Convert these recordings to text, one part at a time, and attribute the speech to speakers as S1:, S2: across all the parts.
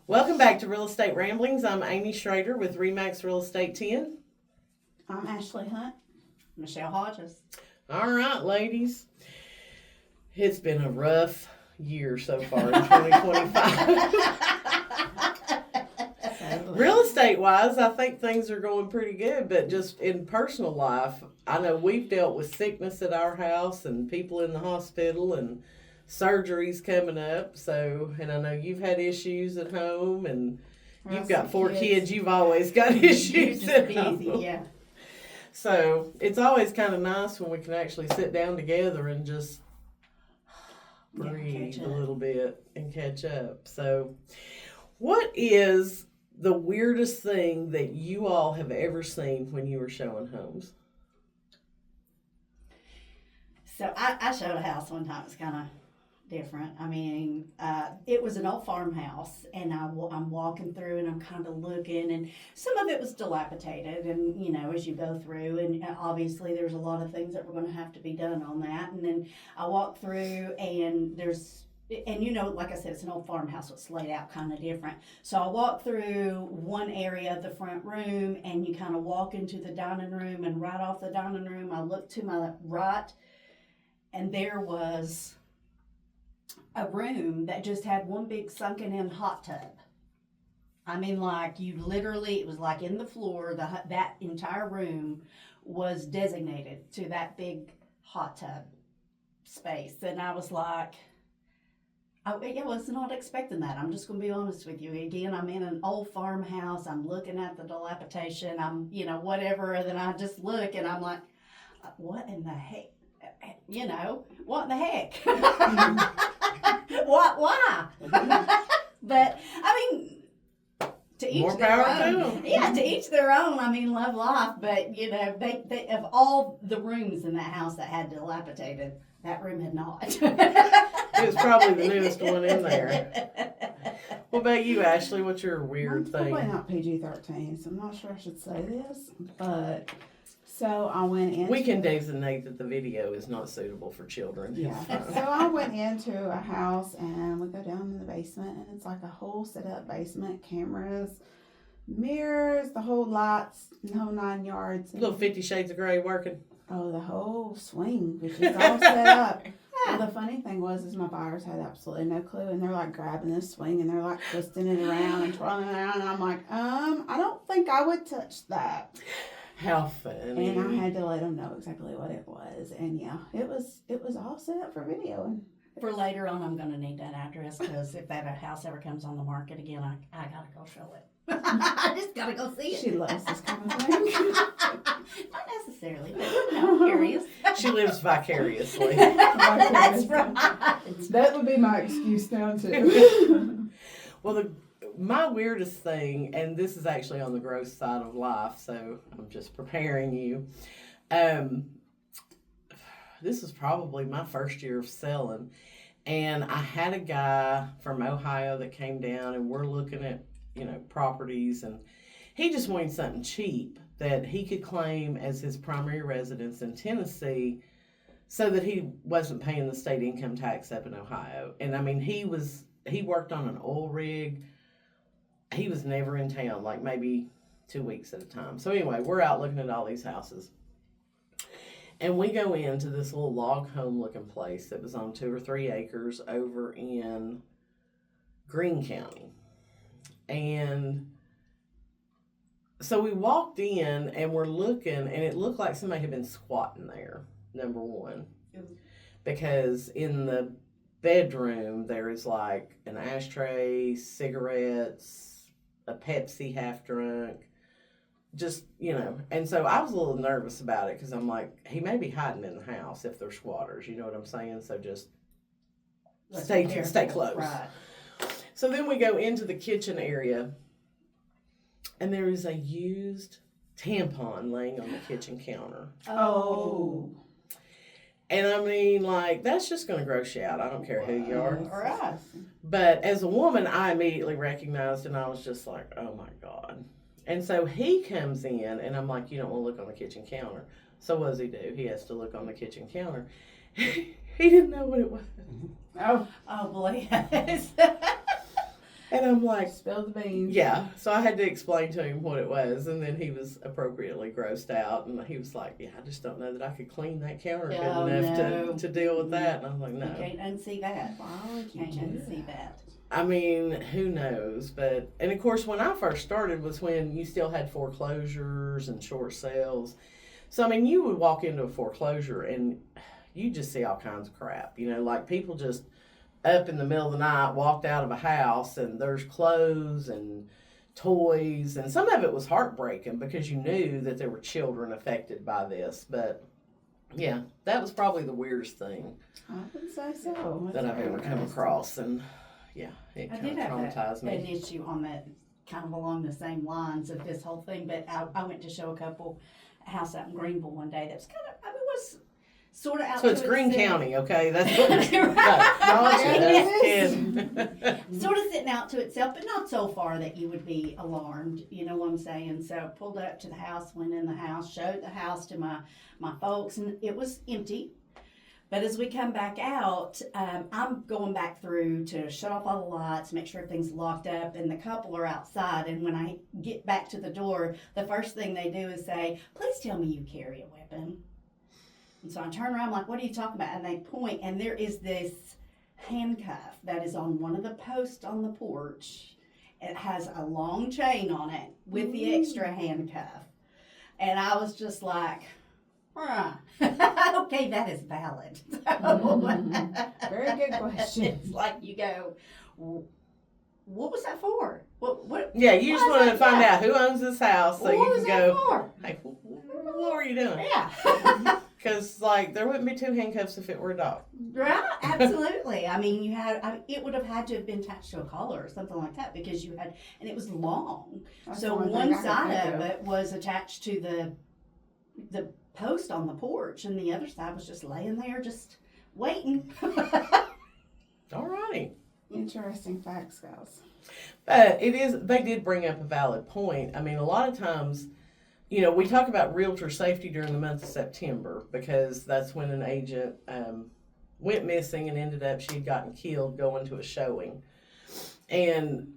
S1: Welcome back to Real Estate Ramblings. I'm Amy Shrader with Remax Real Estate 10.
S2: I'm Ashley Hunt.
S3: Michelle Hodges.
S1: All right, ladies. It's been a rough year so far in 2025. Real estate wise, I think things are going pretty good, but just in personal life, I know we've dealt with sickness at our house and people in the hospital and surgeries coming up. So, and I know you've had issues at home and you've got 4 kids. You've always got issues at home.
S3: Yeah.
S1: So it's always kind of nice when we can actually sit down together and just breathe a little bit and catch up. So what is the weirdest thing that you all have ever seen when you were showing homes?
S3: So I showed a house one time. It's kind of different. I mean, it was an old farmhouse, and I'm walking through, and I'm kind of looking, and some of it was dilapidated, and as you go through, and obviously there's a lot of things that were going to have to be done on that, and then I walk through, and like I said, it's an old farmhouse, so it's laid out kind of different. So I walk through one area of the front room, and you kind of walk into the dining room, and right off the dining room, I look to my right, and there was a room that just had one big sunken in hot tub. I mean, like it was like in the floor, that entire room was designated to that big hot tub space. And I was like, I was not expecting that. I'm just going to be honest with you. Again, I'm in an old farmhouse. I'm looking at the dilapidation. I'm, whatever. And then I just look and I'm like, what in the heck? What in the heck? What? Why? But I mean, to each
S1: More
S3: their
S1: power
S3: own.
S1: to them.
S3: Yeah, to each their own. I mean, love life. But they of all the rooms in that house that had dilapidated, that room had not.
S1: It was probably the newest one in there. What about you, Ashley? What's your weird thing?
S2: Probably not PG-13, so I'm not sure I should say this, but so I went in.
S1: We can designate that the video is not suitable for children.
S2: Yeah. So I went into a house and we go down in the basement and it's like a whole set up basement, cameras, mirrors, the whole lights, the whole 9 yards.
S1: Little 50 Shades of Grey working.
S2: Oh, the whole swing was just all set up. Well, the funny thing is my buyers had absolutely no clue, and they're like grabbing this swing and they're like twisting it around and twirling it around, and I'm like, I don't think I would touch that.
S1: How funny.
S2: And I had to let them know exactly what it was, and yeah, it was all set up for video.
S3: For later on, I'm going to need that address because if that house ever comes on the market again, I got to go show it. I just got to go see it.
S2: She loves this kind of thing.
S3: Not necessarily, but I'm curious.
S1: She lives vicariously.
S3: That's right.
S2: That would be my excuse now too.
S1: Well, my weirdest thing, and this is actually on the gross side of life, so I'm just preparing you. This is probably my first year of selling, and I had a guy from Ohio that came down, and we're looking at properties, and he just wanted something cheap that he could claim as his primary residence in Tennessee so that he wasn't paying the state income tax up in Ohio. And I mean, he worked on an oil rig. He was never in town, like maybe 2 weeks at a time. So anyway, we're out looking at all these houses. And we go into this little log home looking place that was on 2 or 3 acres over in Greene County. And so we walked in and we're looking, and it looked like somebody had been squatting there, number one. Because in the bedroom, there is like an ashtray, cigarettes, a Pepsi half drunk, just, And so I was a little nervous about it because I'm like, he may be hiding in the house if they're squatters, you know what I'm saying? So just stay close.
S3: Right.
S1: So then we go into the kitchen area, and there is a used tampon laying on the kitchen counter.
S3: Oh.
S1: And I mean, like, that's just going to gross you out. I don't care who you are.
S3: All right.
S1: But as a woman, I immediately recognized, and I was just like, oh my God. And so he comes in, and I'm like, you don't want to look on the kitchen counter. So what does he do? He has to look on the kitchen counter. He didn't know what it was.
S2: Oh.
S3: Oh, boy.
S1: And I'm like,
S2: Spill the beans.
S1: yeah. So I had to explain to him what it was, and then he was appropriately grossed out, and he was like, yeah, I just don't know that I could clean that counter good
S3: Oh,
S1: enough
S3: no.
S1: to deal with that. And I was like,
S3: You
S1: no.
S3: can't unsee that.
S2: Why would you
S3: Can't
S2: do
S3: unsee
S2: that?
S3: that.
S1: I mean, who knows? But, and of course, when I first started was when you still had foreclosures and short sales. So, I mean, you would walk into a foreclosure and you just see all kinds of crap. You know, like people just up in the middle of the night walked out of a house and there's clothes and toys. And some of it was heartbreaking because you knew that there were children affected by this. But, yeah, that was probably the weirdest thing
S2: I would say so.
S1: that I've ever come across. And, yeah, it
S3: I
S1: kind
S3: did
S1: of
S3: have
S1: traumatized
S3: an
S1: me.
S3: issue on that, kind of along the same lines of this whole thing, but I went to show a couple a house out in Greenville one day that was kind of, I mean, was sort of out
S1: So
S3: to
S1: it's Greene
S3: itself.
S1: County, okay? That's what it's
S3: Sort of sitting out to itself, but not so far that you would be alarmed. You know what I'm saying? So pulled up to the house, went in the house, showed the house to my folks, and it was empty. But as we come back out, I'm going back through to shut off all the lights, make sure everything's locked up, and the couple are outside. And when I get back to the door, the first thing they do is say, "Please tell me you carry a weapon." And so I turn around, I'm like, "What are you talking about?" And they point, and there is this handcuff that is on one of the posts on the porch. It has a long chain on it with the extra handcuff. And I was just like, okay, that is valid.
S2: Very good question.
S3: It's like you go, what was that for? What?
S1: Yeah, you just
S3: Why is
S1: wanted to
S3: that
S1: find
S3: for?
S1: out who owns this house so
S3: What
S1: you
S3: was
S1: can
S3: that
S1: go,
S3: for?
S1: hey, what were you doing?
S3: Yeah.
S1: Because, like, there wouldn't be two handcuffs if it were a dog.
S3: Right, absolutely. I mean, it would have had to have been attached to a collar or something like that because you had, and it was long.
S2: That's
S3: So
S2: the only
S3: one
S2: thing I could
S3: side
S2: think
S3: of it was attached to the post on the porch, and the other side was just laying there, just waiting.
S1: All righty.
S2: Interesting facts, guys.
S1: But they did bring up a valid point. I mean, a lot of times, you know, we talk about realtor safety during the month of September because that's when an agent went missing and ended up, she'd gotten killed going to a showing. And,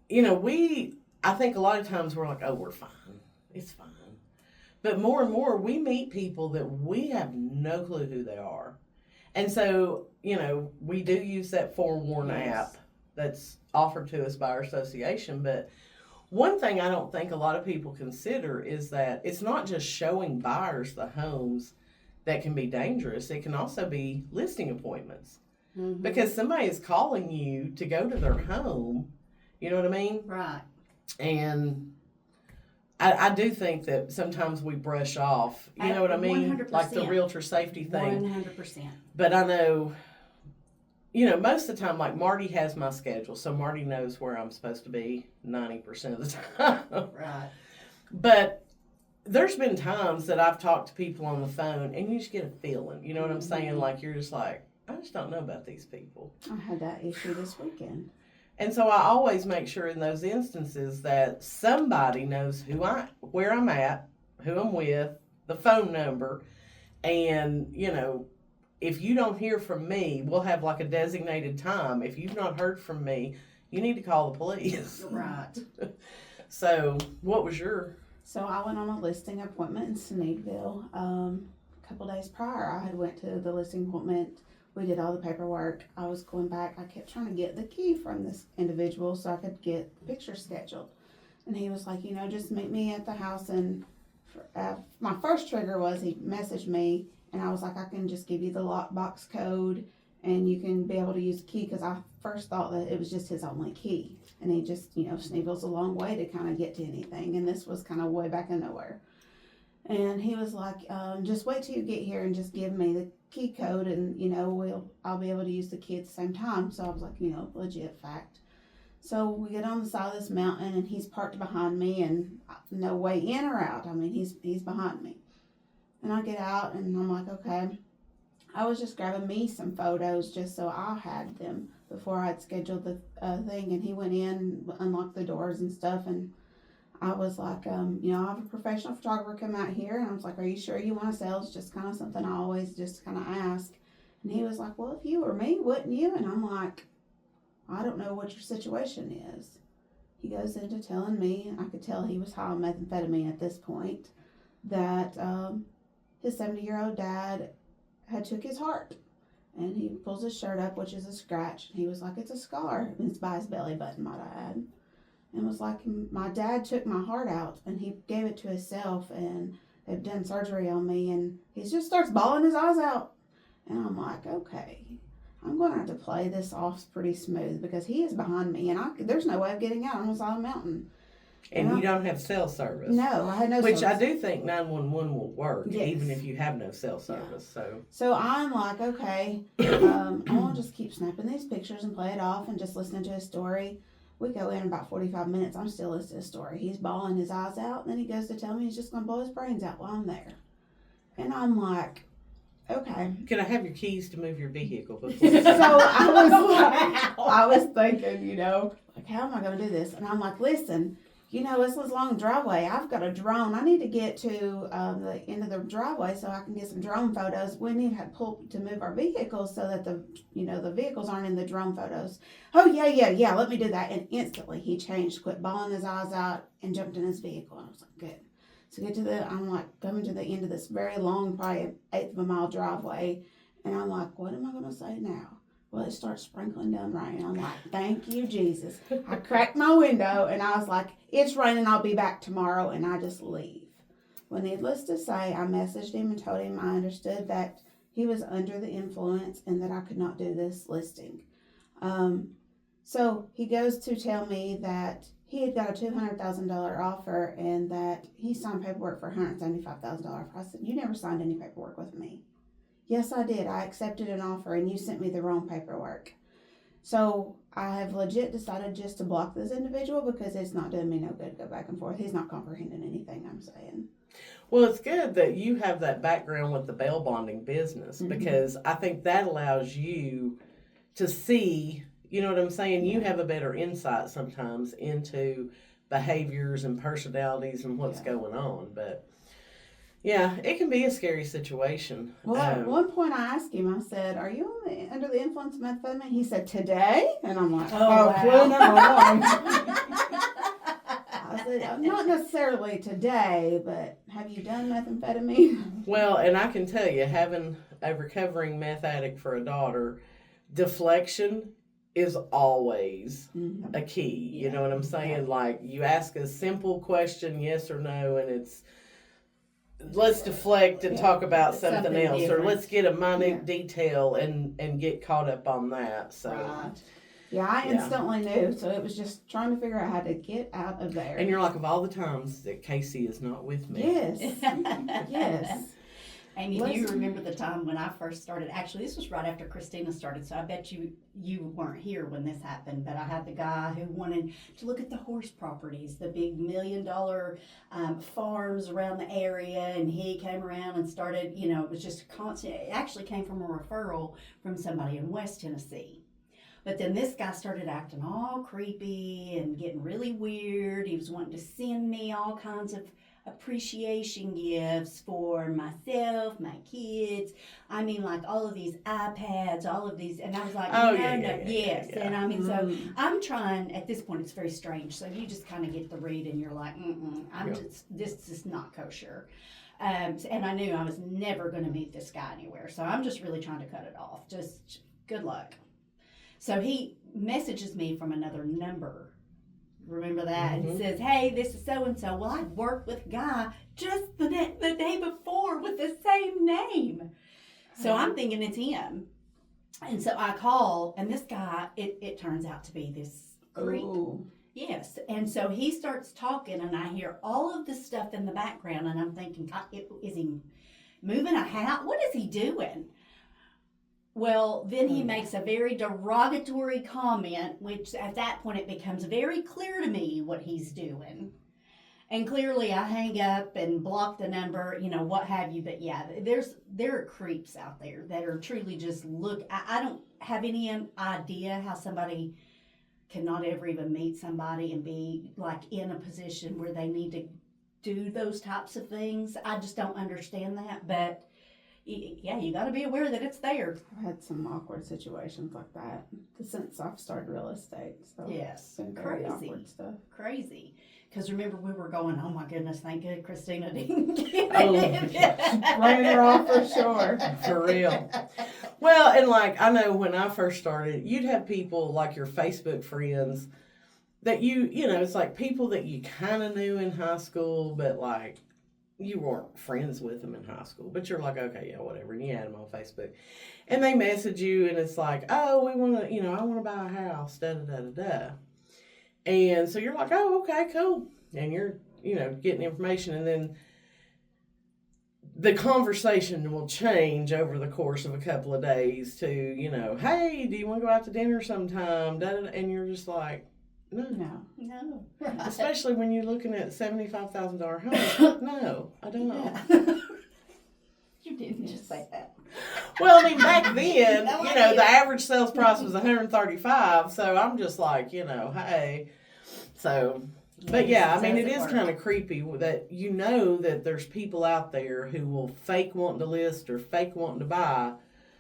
S1: you know, I think a lot of times we're like, oh, we're fine. It's fine. But more and more, we meet people that we have no clue who they are. And so, you know, we do use that Forewarn app that's offered to us by our association. But one thing I don't think a lot of people consider is that it's not just showing buyers the homes that can be dangerous. It can also be listing appointments.
S3: Mm-hmm.
S1: Because somebody is calling you to go to their home. You know what I mean?
S3: Right.
S1: And I do think that sometimes we brush off, you know what I mean?
S3: 100%.
S1: Like the realtor safety thing.
S3: 100%.
S1: But I know, you know, most of the time, like Marty has my schedule, so Marty knows where I'm supposed to be 90% of the time.
S3: Right.
S1: But there's been times that I've talked to people on the phone and you just get a feeling, you know what I'm saying? Like you're just like, I just don't know about these people.
S2: I had that issue this weekend.
S1: And so I always make sure in those instances that somebody knows where I'm at, who I'm with, the phone number, and, you know, if you don't hear from me, we'll have like a designated time. If you've not heard from me, you need to call the police.
S3: Right.
S1: So, what was your...
S2: So I went on a listing appointment in Sneedville. A couple days prior, I had went to the listing appointment. We did all the paperwork. I was going back. I kept trying to get the key from this individual so I could get pictures scheduled. And he was like, you know, just meet me at the house. And my first trigger was he messaged me, and I was like, I can just give you the lockbox code, and you can be able to use the key, because I first thought that it was just his only key. And he just, you know, Sneeville's a long way to kind of get to anything, and this was kind of way back in nowhere. And he was like, just wait till you get here and just give me the key code, and, you know, I'll be able to use the key at the same time. So I was like, you know, legit fact. So we get on the side of this mountain, and he's parked behind me, and no way in or out. I mean, he's behind me. And I get out, and I'm like, okay. I was just grabbing me some photos just so I had them before I'd scheduled the thing. And he went in, unlocked the doors and stuff, and I was like, you know, I have a professional photographer come out here, and I was like, are you sure you want to sell? It's just kind of something I always just kind of ask. And he was like, well, if you were me, wouldn't you? And I'm like, I don't know what your situation is. He goes into telling me, I could tell he was high on methamphetamine at this point, that his 70-year-old dad had took his heart. And he pulls his shirt up, which is a scratch. He was like, it's a scar. And it's by his belly button, might I add. And was like, my dad took my heart out, and he gave it to himself, and they've done surgery on me, and he just starts bawling his eyes out. And I'm like, okay, I'm going to have to play this off pretty smooth, because he is behind me, and there's no way of getting out on the side of the mountain.
S1: And you don't have cell service.
S2: No, I had no
S1: Which
S2: service.
S1: I do think 911 will work,
S2: Yes.
S1: even if you have no cell service.
S2: Yeah.
S1: So
S2: So I'm like, okay, I want to just keep snapping these pictures and play it off and just listening to his story. We go in about 45 minutes. I'm still listening to his story. He's bawling his eyes out, and then he goes to tell me he's just going to blow his brains out while I'm there. And I'm like, okay.
S1: can I have your keys to move your vehicle before?
S2: So I was thinking, like, how am I going to do this? And I'm like, listen, it's this long driveway. I've got a drone. I need to get to the end of the driveway so I can get some drone photos. We need to pull to move our vehicles so that the vehicles aren't in the drone photos. Oh, yeah, let me do that. And instantly he changed, quit bawling his eyes out, and jumped in his vehicle. I was like, good. So I'm like coming to the end of this very long, probably an eighth of a mile driveway. And I'm like, what am I going to say now? Well, it starts sprinkling down rain. I'm like, thank you, Jesus. I cracked my window, and I was like, it's raining, I'll be back tomorrow, and I just leave. Well, needless to say, I messaged him and told him I understood that he was under the influence and that I could not do this listing. So he goes to tell me that he had got a $200,000 offer and that he signed paperwork for $175,000. I said, you never signed any paperwork with me. Yes, I did. I accepted an offer, and you sent me the wrong paperwork. So I have legit decided just to block this individual because it's not doing me no good to go back and forth. He's not comprehending anything I'm saying.
S1: Well, it's good that you have that background with the bail bonding business, because I think that allows you to see, you know what I'm saying? You have a better insight sometimes into behaviors and personalities and what's going on. But yeah, it can be a scary situation.
S2: Well, at one point I asked him, I said, are you under the influence of methamphetamine? He said, today? And I'm like,
S3: wow.
S2: clue number one. I said, not necessarily today, but have you done methamphetamine?
S1: Well, and I can tell you, having a recovering meth addict for a daughter, deflection is always a key. You know what I'm saying? Like, you ask a simple question, yes or no, and it's, let's deflect and talk about something else,
S3: different.
S1: or let's get a minute detail and get caught up on that. So,
S3: Right.
S2: Yeah, I instantly knew, so it was just trying to figure out how to get out of there.
S1: and you're like, of all the times that Casey is not with me.
S2: Yes, yes.
S3: Amy, do you remember the time when I first started? Actually, this was right after Christina started, so I bet you weren't here when this happened, but I had the guy who wanted to look at the horse properties, the big $1 million farms around the area, and he came around and started, it was just constant. It actually came from a referral from somebody in West Tennessee. But then this guy started acting all creepy and getting really weird. He was wanting to send me all kinds of appreciation gifts for myself, my kids. I mean, like all of these iPads, all of these, and I was like, yes. And I mean, so I'm trying. At this point, it's very strange. So you just kind of get the read, and you're like, this is not kosher. And I knew I was never going to meet this guy anywhere. So I'm just really trying to cut it off. Just good luck. So he messages me from another number. Remember that? And says, hey, this is so-and-so. Well, I'd worked with a guy just the day before with the same name. So I'm thinking it's him. And so I call, and this guy, it turns out to be this Greek.
S2: Ooh.
S3: Yes. And so he starts talking, and I hear all of this stuff in the background, and I'm thinking, is he moving a house? What is he doing? Well, then he makes a very derogatory comment, which at that point it becomes very clear to me what he's doing. And clearly I hang up and block the number, what have you. But yeah, there are creeps out there that are truly just I don't have any idea how somebody cannot ever even meet somebody and be like in a position where they need to do those types of things. I just don't understand that. But yeah, you got to be aware that it's there.
S2: I've had some awkward situations like that since I've started real estate. So
S3: Yes,
S2: it's been very
S3: crazy.
S2: awkward stuff.
S3: Crazy. Because remember, we were going, oh my goodness, thank good Christina didn't get
S1: Oh,
S3: it.
S2: Running her off for sure.
S1: For real. Well, and like, I know when I first started, you'd have people like your Facebook friends that you know, it's like people that you kind of knew in high school, but like, you weren't friends with them in high school. But you're like, okay, yeah, whatever. And you add them on Facebook. And they message you, and it's like, oh, we want to, you know, I want to buy a house, da da da da da. And so you're like, oh, okay, cool. And you're, you know, getting information. And then the conversation will change over the course of a couple of days to, you know, hey, do you want to go out to dinner sometime? Da, da, da. And you're just like, no.
S3: No.
S1: Especially when you're looking at $75,000 house. No, I don't.
S3: Yeah. You didn't just say that.
S1: Well, I mean, back then,
S3: No,
S1: you
S3: I
S1: know,
S3: did.
S1: the average sales price was $135. So I'm just like, you know, hey. So, but yeah, I mean, it is kind of creepy that you know that there's people out there who will fake wanting to list or fake wanting to buy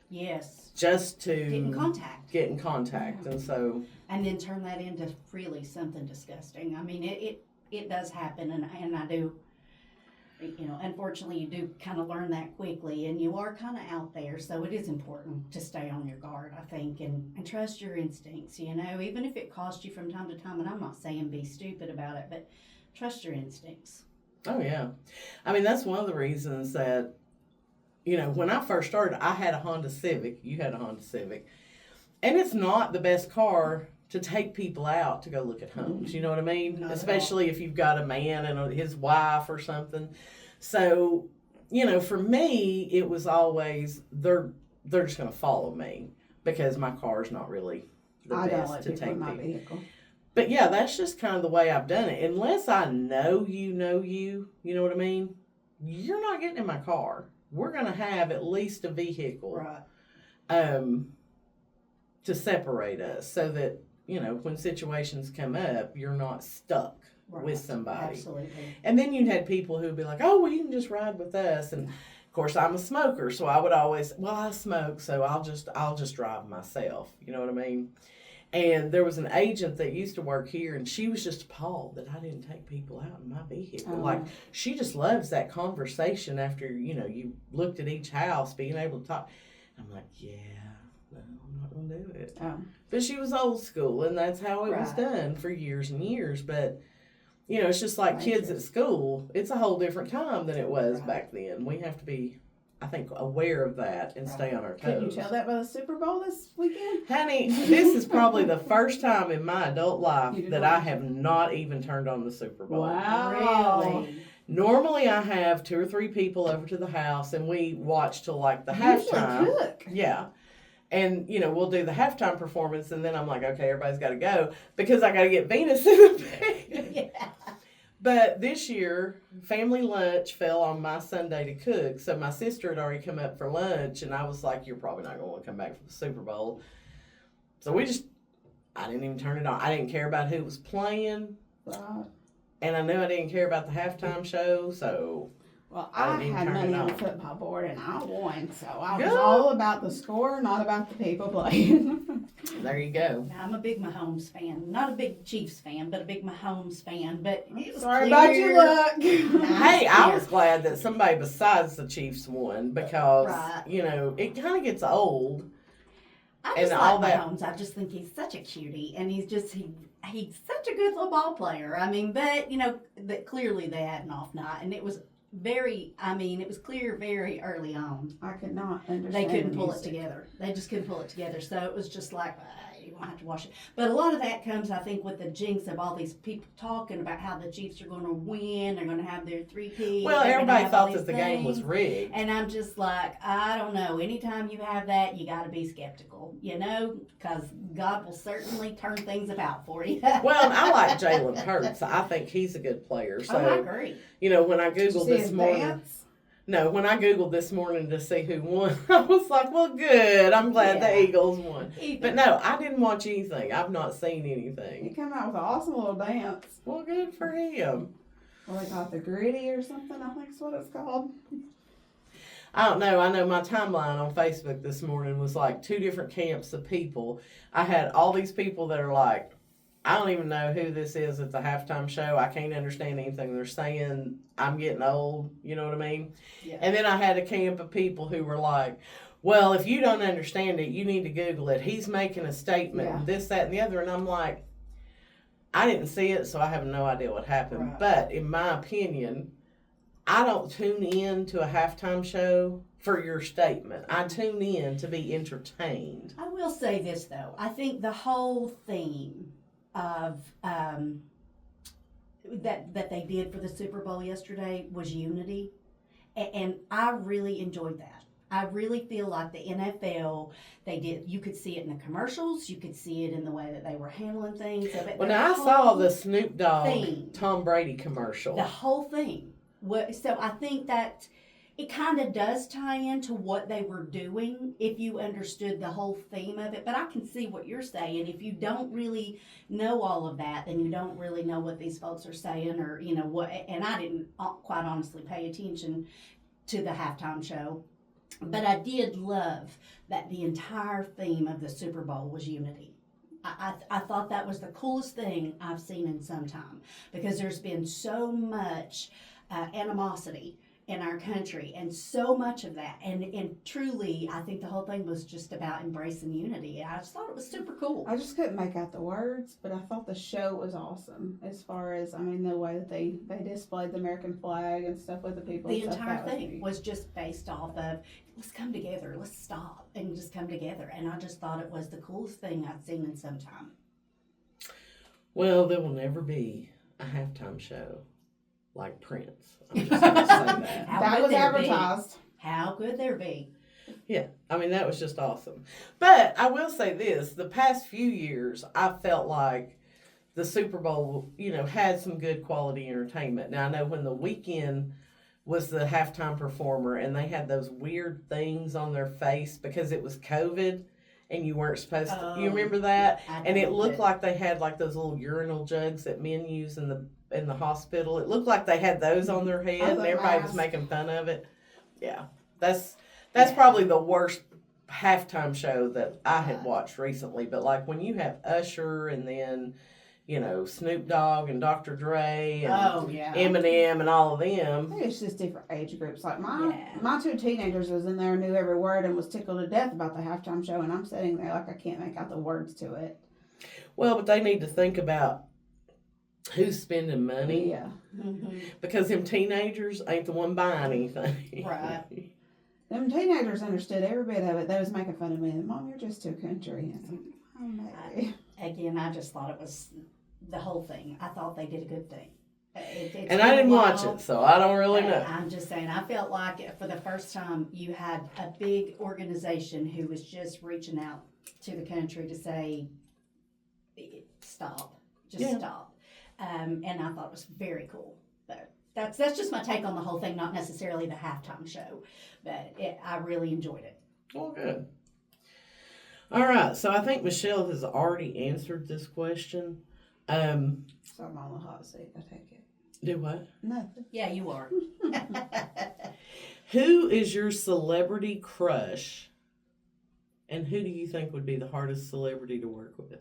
S3: Yes.
S1: just to
S3: Get in contact.
S1: get in contact. And so,
S3: And then turn that into really something disgusting. I mean, it does happen, and I do, you know, unfortunately, you do kind of learn that quickly, and you are kind of out there, so it is important to stay on your guard, I think, and trust your instincts, you know, even if it costs you from time to time, and I'm not saying be stupid about it, but trust your instincts.
S1: oh yeah. I mean, that's one of the reasons that, you know, when I first started, I had a Honda Civic. You had a Honda Civic. And it's not the best car to take people out to go look at homes. You know what I mean?
S3: Not at
S1: Especially if you've got a man and his wife or something. So, you know, for me, it was always they're just going to follow me because my car's not really the
S2: I don't
S1: best
S2: let
S1: to
S2: people
S1: take
S2: in my
S1: people.
S2: vehicle.
S1: But yeah, that's just kind of the way I've done it. Unless I know you, you know what I mean? You're not getting in my car. We're going to have at least a vehicle.
S3: Right.
S1: To separate us so that, you know, when situations come up, you're not stuck
S3: Right.
S1: with somebody.
S3: Absolutely.
S1: And then you'd had people who'd be like, oh, well, you can just ride with us. And of course, I'm a smoker, so I would always, well, I smoke, so I'll just drive myself. You know what I mean? And there was an agent that used to work here, and she was just appalled that I didn't take people out in my vehicle.
S2: Oh.
S1: Like, she just loves that conversation after, you know, you looked at each house, being able to talk. I'm like, yeah. No, I'm not going to do it.
S2: Oh.
S1: But she was old school, and that's how it was
S3: Right.
S1: done for years and years. But, you know, it's just like kids at school. It's a whole different time than it was
S3: Right.
S1: back then. We have to be, I think, aware of that and stay on our toes.
S2: Couldn't you tell that by the Super Bowl this weekend?
S1: Honey, this is probably the first time in my adult life
S2: You did
S1: that
S2: not?
S1: I have not even turned on the Super Bowl.
S2: Wow.
S3: Really?
S1: Normally, I have 2 or 3 people over to the house, and we watch till like the
S2: Usually
S1: halftime.
S2: cook.
S1: Yeah. And, you know, we'll do the halftime performance, and then I'm like, okay, everybody's got to go because I got to get Venus in the bed.
S3: Yeah.
S1: But this year, family lunch fell on my Sunday to cook. So my sister had already come up for lunch, and I was like, you're probably not going to want to come back for the Super Bowl. So I didn't even turn it on. I didn't care about who was playing,
S2: Right.
S1: and I knew I didn't care about the halftime show, so
S2: Well,
S1: I
S2: I
S1: didn't even
S2: had
S1: turn
S2: money
S1: it
S2: on the
S1: on.
S2: football board and I won, so I was
S1: Good.
S2: all about the score, not about the people playing.
S1: there you go.
S3: Now, I'm a big Mahomes fan. Not a big Chiefs fan, but a big Mahomes fan. But it was
S2: Sorry
S3: clear.
S2: about your luck.
S1: Hey, I was glad that somebody besides the Chiefs won because,
S3: Right.
S1: you know, it kind of gets old.
S3: I
S1: And
S3: just
S1: all
S3: like
S1: that-
S3: Mahomes. I just think he's such a cutie, and he's such a good little ball player. I mean, but you know, that clearly they had an off night, and it was clear very early on.
S2: I could not understand.
S3: They couldn't
S2: the
S3: pull it
S2: music.
S3: together. They just couldn't pull it together. So it was just like, you won't have to watch it. But a lot of that comes, I think, with the jinx of all these people talking about how the Chiefs are going to win. They're going to have their 3-peat.
S1: Well,
S3: they're gonna
S1: everybody
S3: have all
S1: thought that
S3: these
S1: the game was
S3: things.
S1: rigged.
S3: And I'm just like, I don't know. Anytime you have that, you got to be skeptical, you know, because God will certainly turn things about for you.
S1: Well, and I like Jalen Hurts. I think he's a good player. So,
S3: I agree.
S1: you know, when I
S2: Did you
S1: Googled
S2: see
S1: this
S2: his
S1: morning,
S2: dance?
S1: no, when I Googled this morning to see who won, I was like, well, good. I'm glad
S3: Yeah.
S1: the Eagles won.
S3: Even-
S1: But no, I didn't watch anything. I've not seen
S2: He
S1: anything.
S2: came out with an awesome little dance.
S1: Well, good for him.
S2: Well, they call it the gritty or something, I think is what it's called.
S1: I don't know. I know my timeline on Facebook this morning was like 2 different camps of people. I had all these people that are like, I don't even know who this is at the halftime show. I can't understand anything they're saying. I'm getting old. You know what I mean?
S3: Yeah.
S1: And then I had a camp of people who were like, well, if you don't understand it, you need to Google it. He's making a statement,
S2: Yeah.
S1: this, that, and the other. And I'm like, I didn't see it, so I have no idea what happened.
S3: Right.
S1: But in my opinion, I don't tune in to a halftime show for your statement. I tune in to be entertained.
S3: I will say this, though. I think the whole theme of that they did for the Super Bowl yesterday was unity, and I really enjoyed that. I really feel like the NFL, they did. You could see it in the commercials. You could see it in the way that they were handling things.
S1: Well, now I saw the Snoop Dogg
S3: thing.
S1: Tom Brady commercial.
S3: The whole thing. So I think that it kind of does tie into what they were doing if you understood the whole theme of it. But I can see what you're saying. If you don't really know all of that, then you don't really know what these folks are saying, or you know what. And I didn't quite honestly pay attention to the halftime show. But I did love that the entire theme of the Super Bowl was unity. I thought that was the coolest thing I've seen in some time, because there's been so much animosity in our country, and so much of that. And truly, I think the whole thing was just about embracing unity. I just thought it was super cool.
S2: I just couldn't make out the words, but I thought the show was awesome. As far as, I mean, the way that they displayed the American flag and stuff with the people.
S3: The
S2: and stuff,
S3: entire
S2: that was
S3: thing
S2: neat.
S3: was just based off of, let's come together, let's stop, and just come together. And I just thought it was the coolest thing I'd seen in some time.
S1: Well, there will never be a halftime show like Prince. I'm just going to say that.
S3: How
S2: That
S3: could
S2: was
S3: there be?
S2: advertised.
S3: How could there be?
S1: Yeah, I mean, that was just awesome. But I will say this, the past few years, I felt like the Super Bowl, you know, had some good quality entertainment. Now, I know when The Weeknd was the halftime performer and they had those weird things on their face because it was COVID and you weren't supposed to, you remember that? And it looked like they had like those little urinal jugs that men use in the hospital. It looked like they had those on their head and everybody was making fun of it. Yeah, that's probably the worst halftime show that I had watched recently. But like when you have Usher and then, you know, Snoop Dogg and Dr. Dre and Eminem and all of
S2: I
S1: them.
S2: think it's just different age groups. Like my 2 teenagers was in there, knew every word, and was tickled to death about the halftime show, and I'm sitting there like I can't make out the words to it.
S1: Well, but they need to think about who's spending money.
S2: Yeah.
S3: Mm-hmm.
S1: Because them teenagers ain't the one buying anything.
S3: Right.
S2: Them teenagers understood every bit of it. They was making fun of me. Mom, you're just too country. It's like, oh, maybe.
S3: Again, I just thought it was the whole thing. I thought they did a good thing.
S1: And I didn't watch it, so I don't really know.
S3: I'm just saying, I felt like for the first time you had a big organization who was just reaching out to the country to say, stop, stop. And I thought it was very cool. But that's just my take on the whole thing, not necessarily the halftime show, but I really enjoyed it.
S1: Oh, good. All right, so I think Michelle has already answered this question.
S2: So I'm on the hot seat. I take it.
S1: Do what?
S2: Nothing.
S3: Yeah, you are.
S1: Who is your celebrity crush, and who do you think would be the hardest celebrity to work with?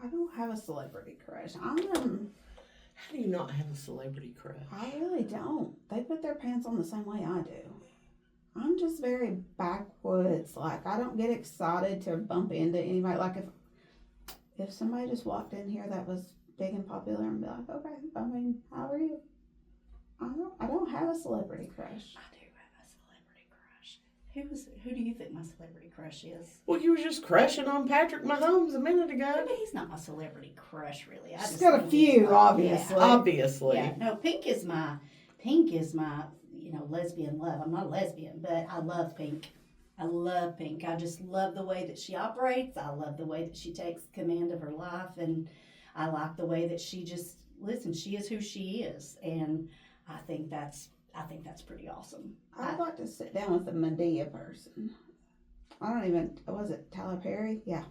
S2: I don't have a celebrity crush.
S1: How do you not have a celebrity crush?
S2: I really don't. They put their pants on the same way I do. I'm just very backwoods. Like, I don't get excited to bump into anybody. Like, if somebody just walked in here that was big and popular, and be like, okay, I mean, how are you? I don't have a celebrity crush.
S3: I do have a celebrity crush. Who do you think my celebrity crush is?
S1: Well, you were just crushing on Patrick Mahomes a minute ago.
S3: But he's not my celebrity crush, really.
S2: She's got a few, obviously.
S1: Obviously.
S3: Yeah. No, Pink is my, lesbian love. I'm not a lesbian, but I love Pink. I love Pink. I just love the way that she operates. I love the way that she takes command of her life, and I like the way that she just she is who she is, and I think that's pretty awesome.
S2: I'd like to sit down with a Medea person. Was it Tyler Perry? Yeah.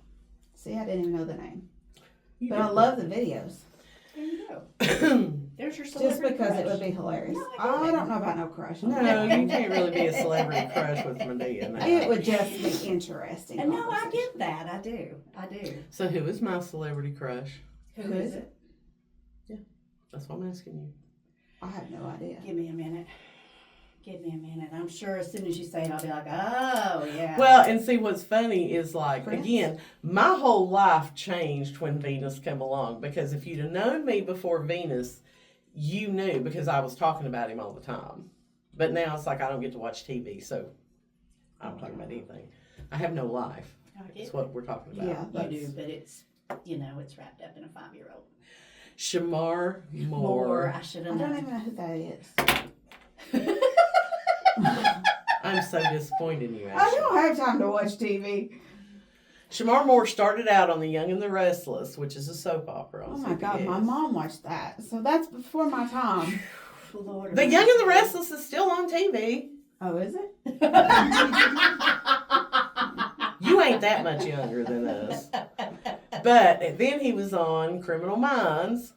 S2: See, I didn't even know the name. But I love the videos.
S3: There you go. There's your
S2: Just
S3: celebrity
S2: because it
S3: crush.
S2: would be hilarious.
S3: No, I
S2: I
S3: get it.
S2: don't know about no crush.
S1: No, you can't really be a celebrity crush with Medea now.
S2: It would just be interesting.
S3: And no, I
S2: conversation.
S3: get that. I do.
S1: So who is my celebrity crush?
S3: Who is it?
S1: That's what I'm asking you.
S2: I have no idea.
S3: Give me a minute. I'm sure as soon as you say it, I'll be like, oh, yeah.
S1: Well, and see what's funny is like,
S2: Prince?
S1: again, my whole life changed when Venus came along, because if you'd have known me before Venus, you knew, because I was talking about him all the time. But now it's like I don't get to watch TV, so I don't talk about anything. I have no life.
S3: I get
S1: That's what we're talking about.
S2: Yeah,
S3: you do, but it's, it's wrapped up in a 5-year-old.
S1: Shamar Moore.
S3: I should
S2: I
S3: have
S2: don't
S3: known.
S2: even know who that is.
S1: I'm so disappointed in you,
S2: I
S1: Ashley.
S2: don't have time to watch TV.
S1: Shamar Moore started out on The Young and the Restless, which is a soap opera.
S2: Oh
S1: on
S2: my God, my
S1: CBS.
S2: mom watched that. So that's before my time.
S3: Lord
S1: The Young and the Restless is still on TV.
S2: Oh, is it?
S1: You ain't that much younger than us. But then he was on Criminal Minds.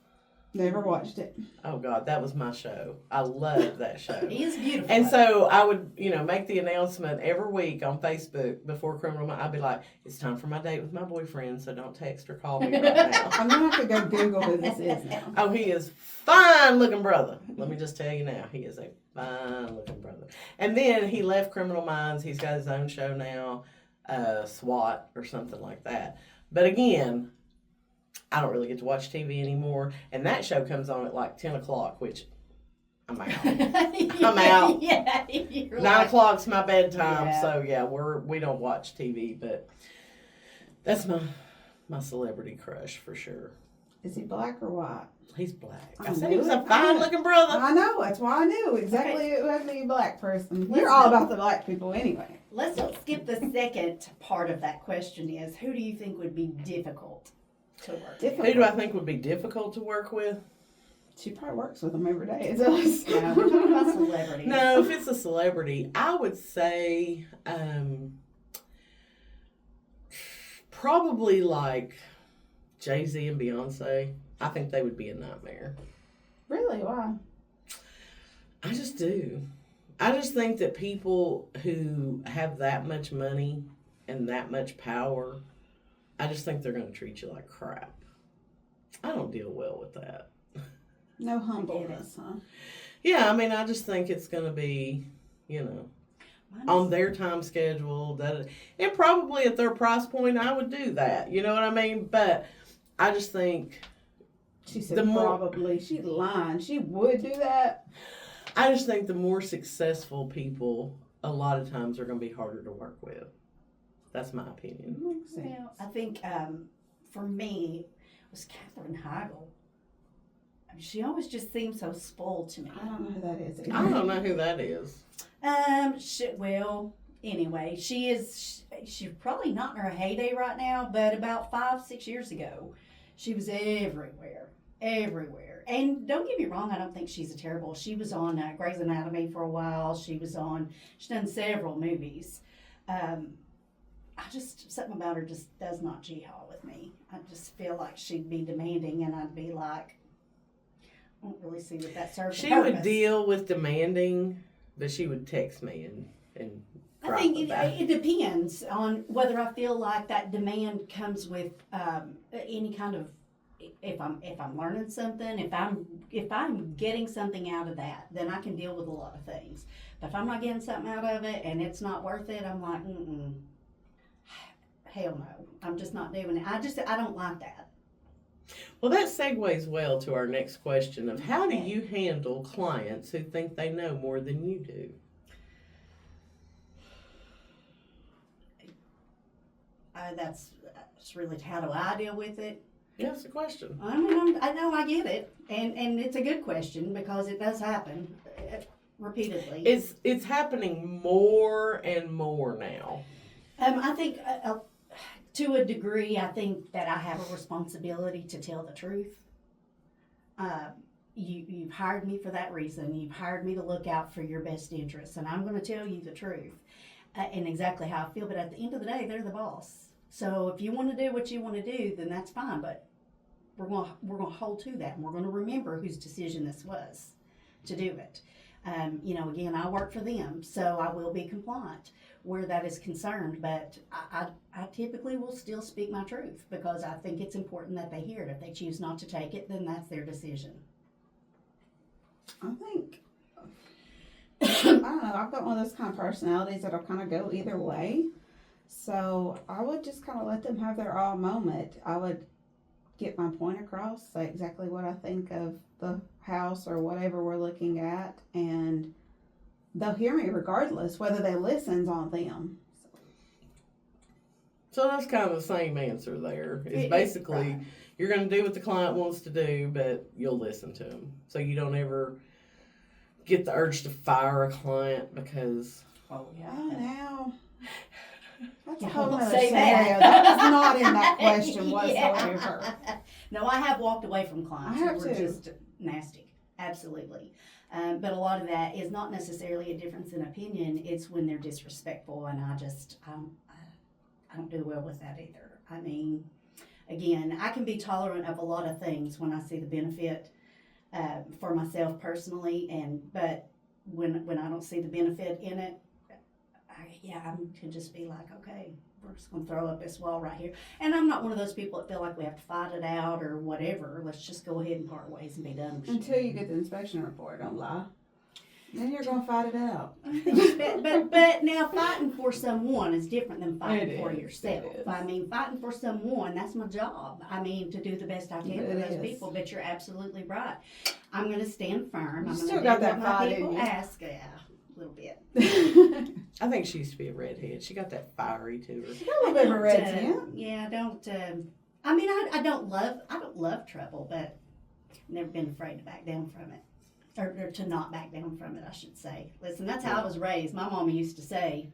S2: Never watched it.
S1: Oh God, that was my show. I loved that show.
S3: He is beautiful.
S1: And so I would, make the announcement every week on Facebook before Criminal Minds. I'd be like, it's time for my date with my boyfriend, so don't text or call me right now.
S2: I'm going to have to go Google who this is now.
S1: Oh, he is fine looking brother. Let me just tell you now, he is a fine looking brother. And then he left Criminal Minds. He's got his own show now, SWAT or something like that. But again, I don't really get to watch TV anymore. And that show comes on at like 10 o'clock, which I'm out. I'm out.
S3: Yeah, you're
S1: 9 o'clock's my bedtime.
S3: Yeah.
S1: So yeah, we don't watch TV, but that's my celebrity crush for sure.
S2: Is he black or white?
S1: He's black.
S2: I
S1: I said
S2: knew
S1: he was
S2: it.
S1: a fine looking brother.
S2: I know. That's why I knew exactly it would be a black person. We're
S3: Let's
S2: all
S3: go.
S2: about the black people anyway.
S3: Let's not skip the second part of that question is, who do you think would be difficult to work with?
S2: Difficult.
S1: Who do I think would be difficult to work with?
S2: She probably works with them every day. So it's-
S3: No, we're talking about celebrities.
S1: No, if it's a celebrity, I would say probably like Jay-Z and Beyonce. I think they would be a nightmare.
S2: Really? Why?
S1: I just do. I just think that people who have that much money and that much power, I just think they're going to treat you like crap. I don't deal well with that.
S2: No humbleness, huh?
S1: Yeah, I mean, I just think it's going to be, on their time schedule, and probably at their price point, I would do that. You know what I mean? But I just think,
S2: She said
S1: The more-
S2: probably. She lying. She would do that.
S1: I just think the more successful people, a lot of times, are going to be harder to work with. That's my opinion.
S2: Makes sense.
S3: Well, I think for me, it was Katherine Heigl. I mean, she always just seemed so spoiled to me.
S2: I don't know who that is.
S1: I don't know who that is.
S3: Anyway, she's probably not in her heyday right now, but about 5-6 years ago, she was everywhere. And don't get me wrong, I don't think she's a terrible. She was on Grey's Anatomy for a while. She's done several movies. Something about her just does not jihad with me. I just feel like she'd be demanding, and I'd be like, I don't really see what that serves.
S1: She would deal with demanding, but she would text me and
S3: I think
S1: gripe about
S3: it depends on whether I feel like that demand comes with any kind of, if I'm learning something, if I'm getting something out of that, then I can deal with a lot of things. But if I'm not getting something out of it and it's not worth it, I'm like, hell no, I'm just not doing it. I don't like that.
S1: Well, that segues well to our next question of how do you handle clients who think they know more than you do?
S3: That's really, how do I deal with it?
S1: Yeah, that's a question.
S3: I mean, I know I get it, and it's a good question because it does happen repeatedly.
S1: It's happening more and more now.
S3: I think to a degree, I think that I have a responsibility to tell the truth. You've hired me for that reason. You've hired me to look out for your best interests, and I'm going to tell you the truth and exactly how I feel. But at the end of the day, they're the boss. So if you want to do what you want to do, then that's fine. But we're going to hold to that, and we're going to remember whose decision this was to do it. Again, I work for them, so I will be compliant where that is concerned, but I typically will still speak my truth because I think it's important that they hear it. If they choose not to take it, then that's their decision.
S2: I think, I don't know, I've got one of those kind of personalities that'll kind of go either way. So I would just kind of let them have their awe moment. I would get my point across, say exactly what I think of the house or whatever we're looking at, and they'll hear me regardless. Whether they listen's on them.
S1: So that's kind of the same answer there. It's basically,
S3: right.
S1: You're going to do what the client wants to do, but you'll listen to them. So you don't ever get the urge to fire a client because...
S3: Oh, yeah.
S2: Oh, now... That's a
S3: Yeah,
S2: whole
S3: don't
S2: other
S3: say
S2: scenario.
S3: that.
S2: That is not in that question
S3: Yeah.
S2: whatsoever.
S3: No, I have walked away from clients
S2: I have
S3: who were
S2: too.
S3: just nasty. Absolutely. But a lot of that is not necessarily a difference in opinion. It's when they're disrespectful, and I don't do well with that either. I mean, again, I can be tolerant of a lot of things when I see the benefit for myself personally, but when I don't see the benefit in it, I can just be like, okay, we're just going to throw up this wall right here. And I'm not one of those people that feel like we have to fight it out or whatever. Let's just go ahead and part ways and be done with
S2: Until you get the inspection report, don't lie. Then you're going to fight it out.
S3: but now fighting for someone is different than fighting for yourself.
S2: It is.
S3: I mean, fighting for someone, that's my job. I mean, to do the best I can for those people. But you're absolutely right. I'm going to stand firm. I'm going to do what my people ask. Yeah, a little bit.
S1: I think she used to be a redhead. She got that fiery to her.
S2: A little bit of a red tint.
S3: Yeah, I mean, I don't love trouble, but never been afraid to back down from it. Or to not back down from it, I should say. Listen, that's how I was raised. My mama used to say,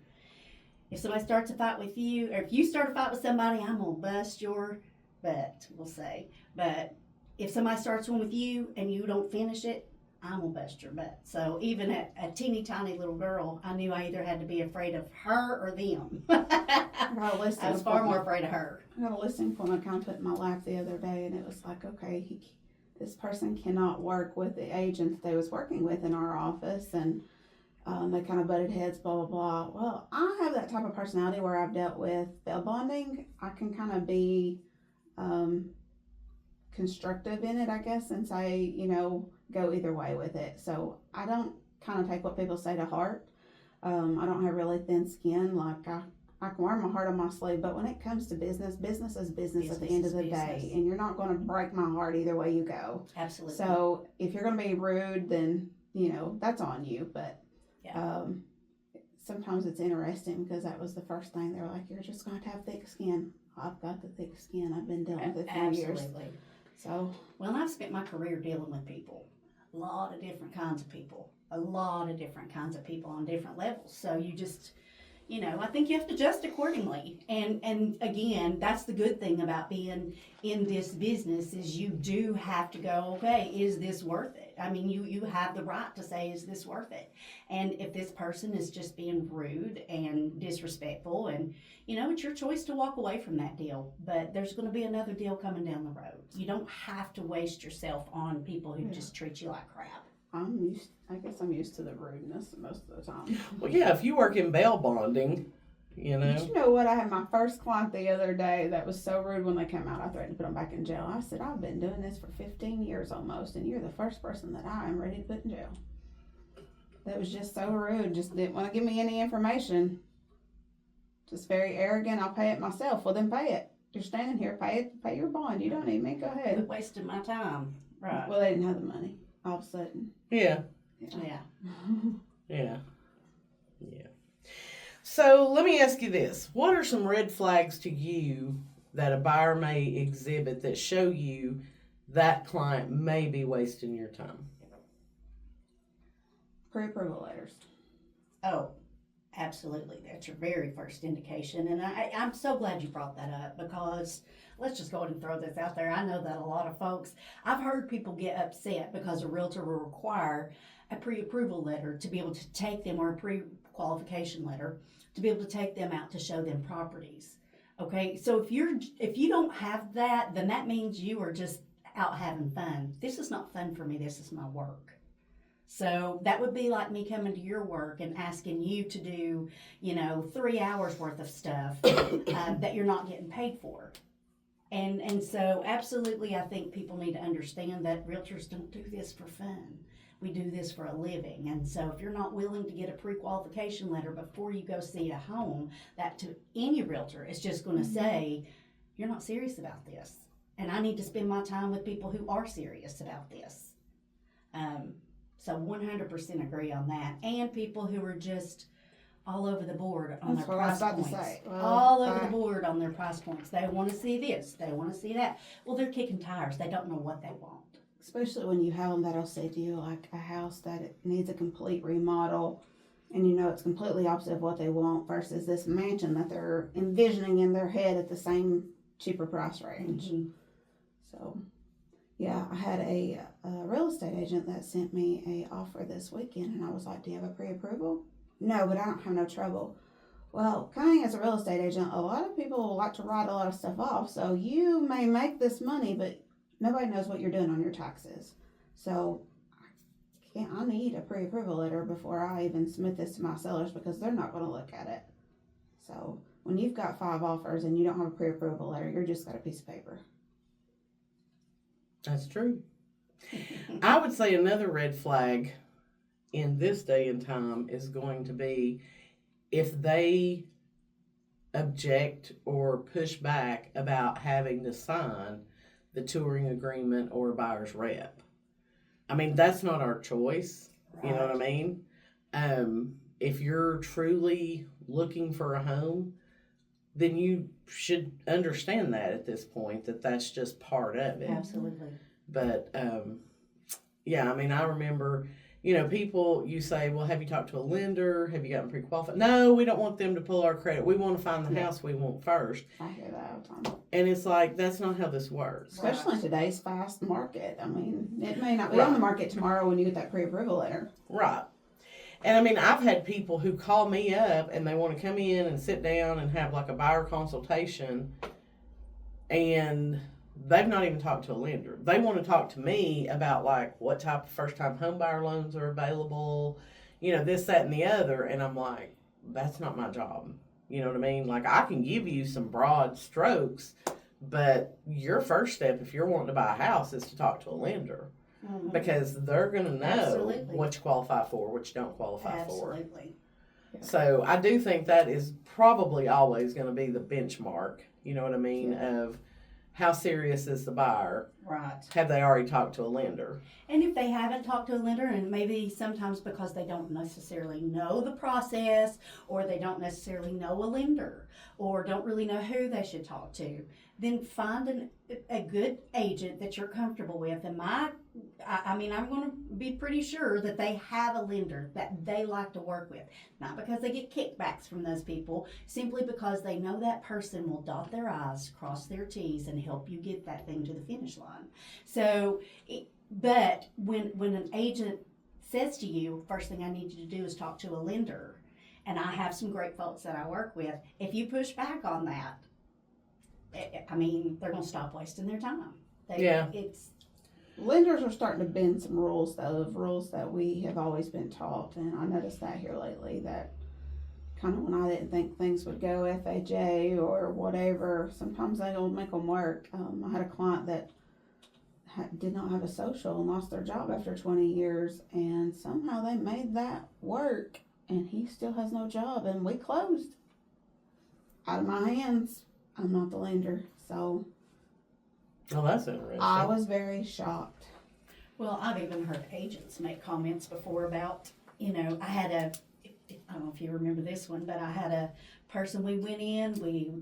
S3: if somebody starts a fight with you, or if you start a fight with somebody, I'm going to bust your butt, we'll say. But if somebody starts one with you and you don't finish it, I'm going to bust your butt. So even at a teeny tiny little girl, I knew I either had to be afraid of her or them. I was far more afraid of her.
S2: I got a listing appointment kind of put in my lap the other day, and it was like, okay, this person cannot work with the agent that they was working with in our office, and they kind of butted heads, blah, blah, blah. Well, I have that type of personality where I've dealt with bail bonding. I can kind of be constructive in it, I guess, and say, go either way with it. So I don't kind of take what people say to heart. I don't have really thin skin. Like I can wear my heart on my sleeve, but when it comes to business is business at the end of the day, and you're not going to break my heart either way you go.
S3: Absolutely.
S2: So if you're going to be rude, then that's on you. But sometimes it's interesting because that was the first thing they were like, "You're just going to have thick skin." I've got the thick skin. I've been dealing with it for years.
S3: Absolutely.
S2: So
S3: I've spent my career dealing with people, a lot of different kinds of people, on different levels. So you just, I think you have to adjust accordingly. And again, that's the good thing about being in this business is you do have to go, okay, is this worth it? I mean, you have the right to say, is this worth it? And if this person is just being rude and disrespectful, and it's your choice to walk away from that deal, but there's going to be another deal coming down the road. You don't have to waste yourself on people who just treat you like crap.
S2: I guess I'm used to the rudeness most of the time.
S1: Well, yeah, if you work in bail bonding,
S2: But you know what? I had my first client the other day that was so rude when they came out. I threatened to put them back in jail. I said, I've been doing this for 15 years almost, and you're the first person that I am ready to put in jail. That was just so rude. Just didn't want to give me any information. Just very arrogant. I'll pay it myself. Well, then pay it. You're standing here. Pay your bond. You don't need me. Go ahead.
S3: Quit wasting my time. Right.
S2: Well, they didn't have the money. All of a sudden.
S1: Yeah.
S3: Yeah.
S1: Yeah. Yeah. So let me ask you this. What are some red flags to you that a buyer may exhibit that show you that client may be wasting your time?
S2: Pre-approval letters.
S3: Oh, absolutely. That's your very first indication. And I'm so glad you brought that up because let's just go ahead and throw this out there. I know that a lot of folks, I've heard people get upset because a realtor will require a pre-approval letter to be able to take them, or a pre-qualification letter to be able to take them out to show them properties. Okay, so if you don't have that, then that means you are just out having fun. This is not fun for me. This is my work. So that would be like me coming to your work and asking you to do, 3 hours worth of stuff that you're not getting paid for. And so absolutely, I think people need to understand that realtors don't do this for fun. We do this for a living. And so if you're not willing to get a pre-qualification letter before you go see a home, that to any realtor is just going to say, you're not serious about this. And I need to spend my time with people who are serious about this. So 100% agree on that. And people who are just all over the board on
S2: That's
S3: their
S2: what I was
S3: price
S2: about to
S3: points.
S2: say. Well,
S3: All over the board on their price points. They want to see this. They want to see that. Well, they're kicking tires. They don't know what they want.
S2: Especially when you have them that'll say to you like a house that it needs a complete remodel, and it's completely opposite of what they want versus this mansion that they're envisioning in their head at the same cheaper price range.
S3: Mm-hmm.
S2: So, yeah, I had a real estate agent that sent me a offer this weekend, and I was like, do you have a pre-approval? No, but I don't have no trouble. Well, coming as a real estate agent, a lot of people like to write a lot of stuff off, so you may make this money, but nobody knows what you're doing on your taxes. So I need a pre-approval letter before I even submit this to my sellers because they're not going to look at it. So when you've got 5 offers and you don't have a pre-approval letter, you're just got a piece of paper.
S1: That's true. I would say another red flag in this day and time is going to be if they object or push back about having to sign the touring agreement or buyer's rep. I mean, that's not our choice. Right. You know what I mean? If you're truly looking for a home, then you should understand that at this point, that that's just part of it.
S3: Absolutely.
S1: But, yeah, I mean, I remember, people, you say, well, have you talked to a lender? Have you gotten pre-qualified? No, we don't want them to pull our credit. We want to find the house we want first.
S2: I hear that all the time.
S1: And it's like, that's not how this works.
S2: Especially in today's fast market. I mean, it may not be on the market tomorrow when you get that pre-approval letter.
S1: Right. And I mean, I've had people who call me up and they want to come in and sit down and have like a buyer consultation, and they've not even talked to a lender. They want to talk to me about like what type of first time home buyer loans are available, this, that, and the other. And I'm like, that's not my job. You know what I mean? Like, I can give you some broad strokes, but your first step, if you're wanting to buy a house, is to talk to a lender. Mm-hmm. Because they're going to know Absolutely. What you qualify for, what you don't qualify
S3: Absolutely.
S1: for. Yeah. So I do think that is probably always going to be the benchmark, you know what I mean, of how serious is the buyer?
S3: Right.
S1: Have they already talked to a lender?
S3: And if they haven't talked to a lender, and maybe sometimes because they don't necessarily know the process, or they don't necessarily know a lender, or don't really know who they should talk to, then find a good agent that you're comfortable with. And I'm going to be pretty sure that they have a lender that they like to work with. Not because they get kickbacks from those people, simply because they know that person will dot their I's, cross their T's, and help you get that thing to the finish line. So, but when an agent says to you, first thing I need you to do is talk to a lender, and I have some great folks that I work with, if you push back on that, they're going to stop wasting their time.
S2: Lenders are starting to bend some rules, though, of rules that we have always been taught, and I noticed that here lately, that kind of when I didn't think things would go FHA or whatever, sometimes they'll make them work. I had a client that did not have a social and lost their job after 20 years, and somehow they made that work, and he still has no job, and we closed. Out of my hands. I'm not the lender, so...
S1: Oh, that's interesting.
S2: I was very shocked.
S3: Well, I've even heard agents make comments before about, I had I don't know if you remember this one, but I had a person, we went in, we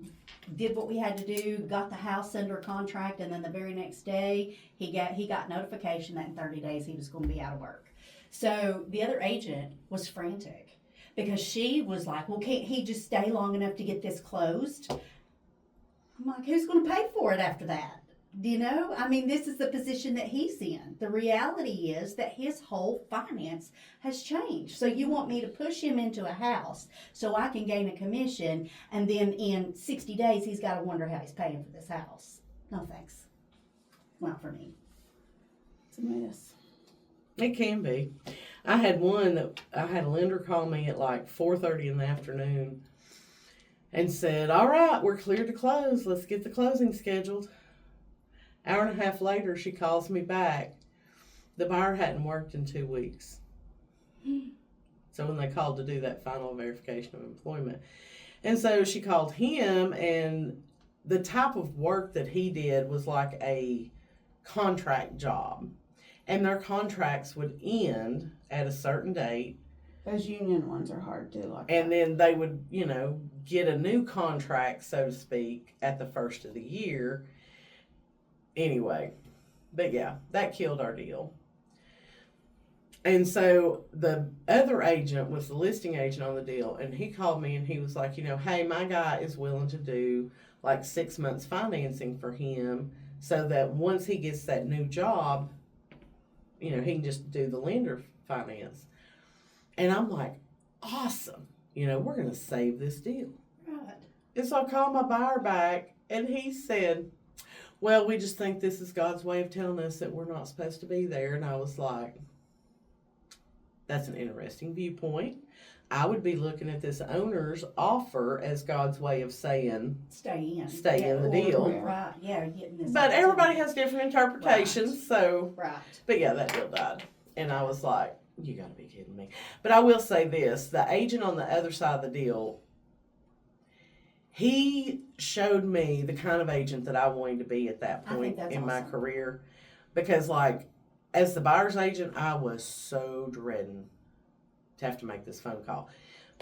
S3: did what we had to do, got the house under contract, and then the very next day, he got notification that in 30 days he was going to be out of work. So the other agent was frantic because she was like, well, can't he just stay long enough to get this closed? I'm like, who's going to pay for it after that? This is the position that he's in. The reality is that his whole finance has changed. So you want me to push him into a house so I can gain a commission, and then in 60 days he's got to wonder how he's paying for this house. No thanks. not for me.
S2: It's a mess.
S1: It can be. I had one that I had a lender call me at like 4:30 in the afternoon and said, "All right, we're cleared to close. Let's get the closing scheduled." Hour and a half later, she calls me back. The buyer hadn't worked in 2 weeks. So when they called to do that final verification of employment. And so she called him, and the type of work that he did was like a contract job. And their contracts would end at a certain date.
S2: Those union ones are hard to do like
S1: And
S2: that.
S1: then they would, get a new contract, so to speak, at the first of the year. Anyway, but yeah, that killed our deal. And so the other agent was the listing agent on the deal, and he called me and he was like, hey, my guy is willing to do like 6 months financing for him so that once he gets that new job, he can just do the lender finance. And I'm like, awesome. We're going to save this deal.
S3: Right.
S1: And so I called my buyer back, and he said, well, we just think this is God's way of telling us that we're not supposed to be there. And I was like, that's an interesting viewpoint. I would be looking at this owner's offer as God's way of saying,
S3: Stay in.
S1: Stay in the deal.
S3: Right, yeah, getting this.
S1: But everybody has different interpretations,
S3: Right.
S1: so.
S3: Right.
S1: But yeah, that deal died. And I was like, you gotta be kidding me. But I will say this, the agent on the other side of the deal, he showed me the kind of agent that I wanted to be at that
S3: I think
S1: point
S3: that's
S1: in my
S3: awesome.
S1: career. Because as the buyer's agent, I was so dreading to have to make this phone call.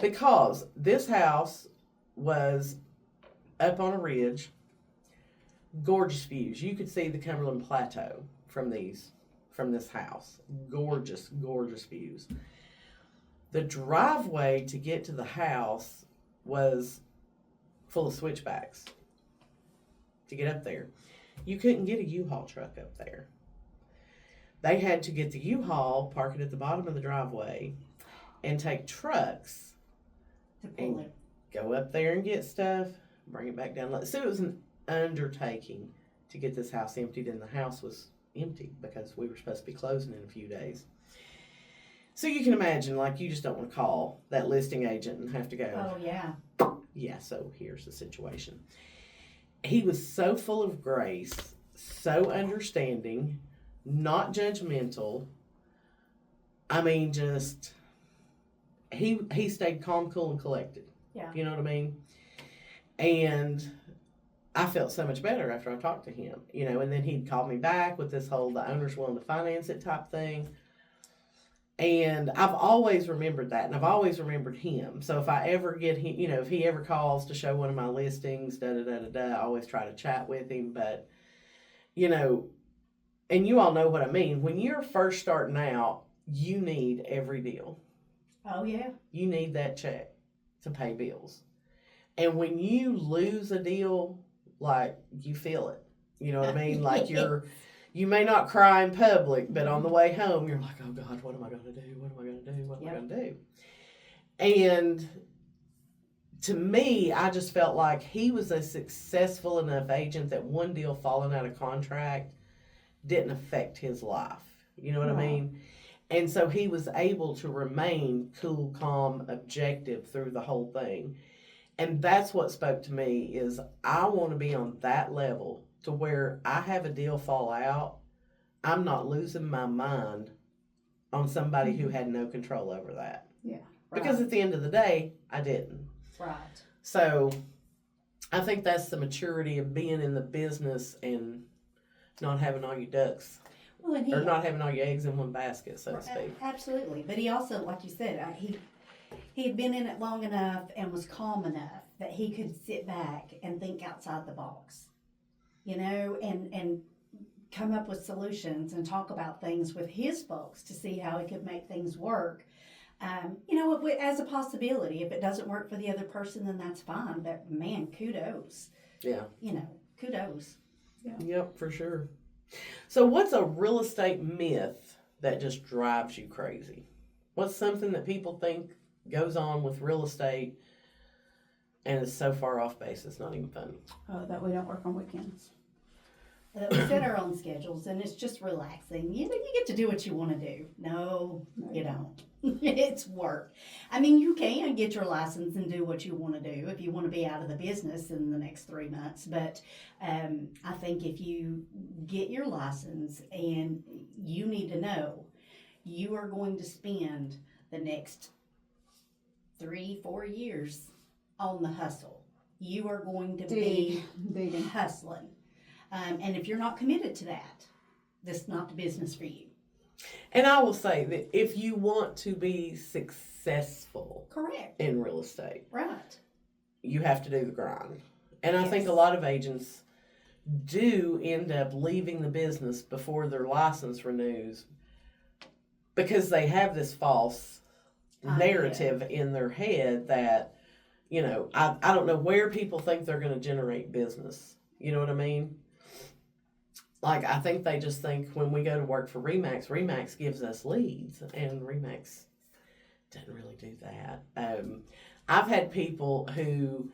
S1: Because this house was up on a ridge, gorgeous views. You could see the Cumberland Plateau from this house. Gorgeous, gorgeous views. The driveway to get to the house was full of switchbacks to get up there. You couldn't get a U-Haul truck up there. They had to get the U-Haul, park it at the bottom of the driveway, and take trucks
S3: To pull it.
S1: go up there and get stuff, bring it back down. So it was an undertaking to get this house emptied, and the house was empty because we were supposed to be closing in a few days. So you can imagine, you just don't want to call that listing agent and have to go,
S3: Oh, yeah.
S1: yeah, so here's the situation. He was so full of grace, so understanding, not judgmental. I mean, just, he stayed calm, cool, and collected.
S3: Yeah.
S1: You know what I mean? And I felt so much better after I talked to him, and then he'd call me back with this whole, the owner's willing to finance it type thing. And I've always remembered that, and I've always remembered him. So if I ever get him, if he ever calls to show one of my listings, I always try to chat with him. But, and you all know what I mean. When you're first starting out, you need every deal.
S3: Oh, yeah.
S1: You need that check to pay bills. And when you lose a deal, you feel it. You know what I mean? You may not cry in public, but on the way home, you're like, oh God, what am I going to do? What am I going to do? What am I going to do? And to me, I just felt like he was a successful enough agent that one deal falling out of contract didn't affect his life. You know what I mean? And so he was able to remain cool, calm, objective through the whole thing. And that's what spoke to me is I want to be on that level to where I have a deal fall out, I'm not losing my mind on somebody who had no control over that.
S3: Yeah.
S2: Right.
S1: Because at the end of the day, I didn't.
S3: Right.
S1: So I think that's the maturity of being in the business and not having all your ducks,
S3: Well, and
S1: or not having all your eggs in one basket, so to speak.
S3: Absolutely. But he also, like you said, he had been in it long enough and was calm enough that he could sit back and think outside the box, and come up with solutions and talk about things with his folks to see how he could make things work. As a possibility. If it doesn't work for the other person, then that's fine. But man, kudos.
S1: Yeah.
S3: Kudos.
S2: Yeah.
S1: Yep, for sure. So what's a real estate myth that just drives you crazy? What's something that people think goes on with real estate and is so far off base it's not even funny?
S2: That we don't work on weekends.
S3: We set our own schedules, and it's just relaxing. You know, you get to do what you want to do. No, you don't. It's work. I mean, you can get your license and do what you want to do if you want to be out of the business in the next 3 months. But I think if you get your license, and you need to know you are going to spend the next 3-4 years on the hustle. You are going to be hustling. And if you're not committed to that, this is not the business for you.
S1: And I will say that if you want to be successful
S3: Correct.
S1: in real estate,
S3: Right.
S1: you have to do the grind. And I think a
S3: Yes.
S1: lot of agents do end up leaving the business before their license renews because they have this false narrative in their head that, you know, I don't know where people think they're going to generate business. You know what I mean? Like, I think they just think when we go to work for Remax gives us leads, and Remax doesn't really do that. I've had people who,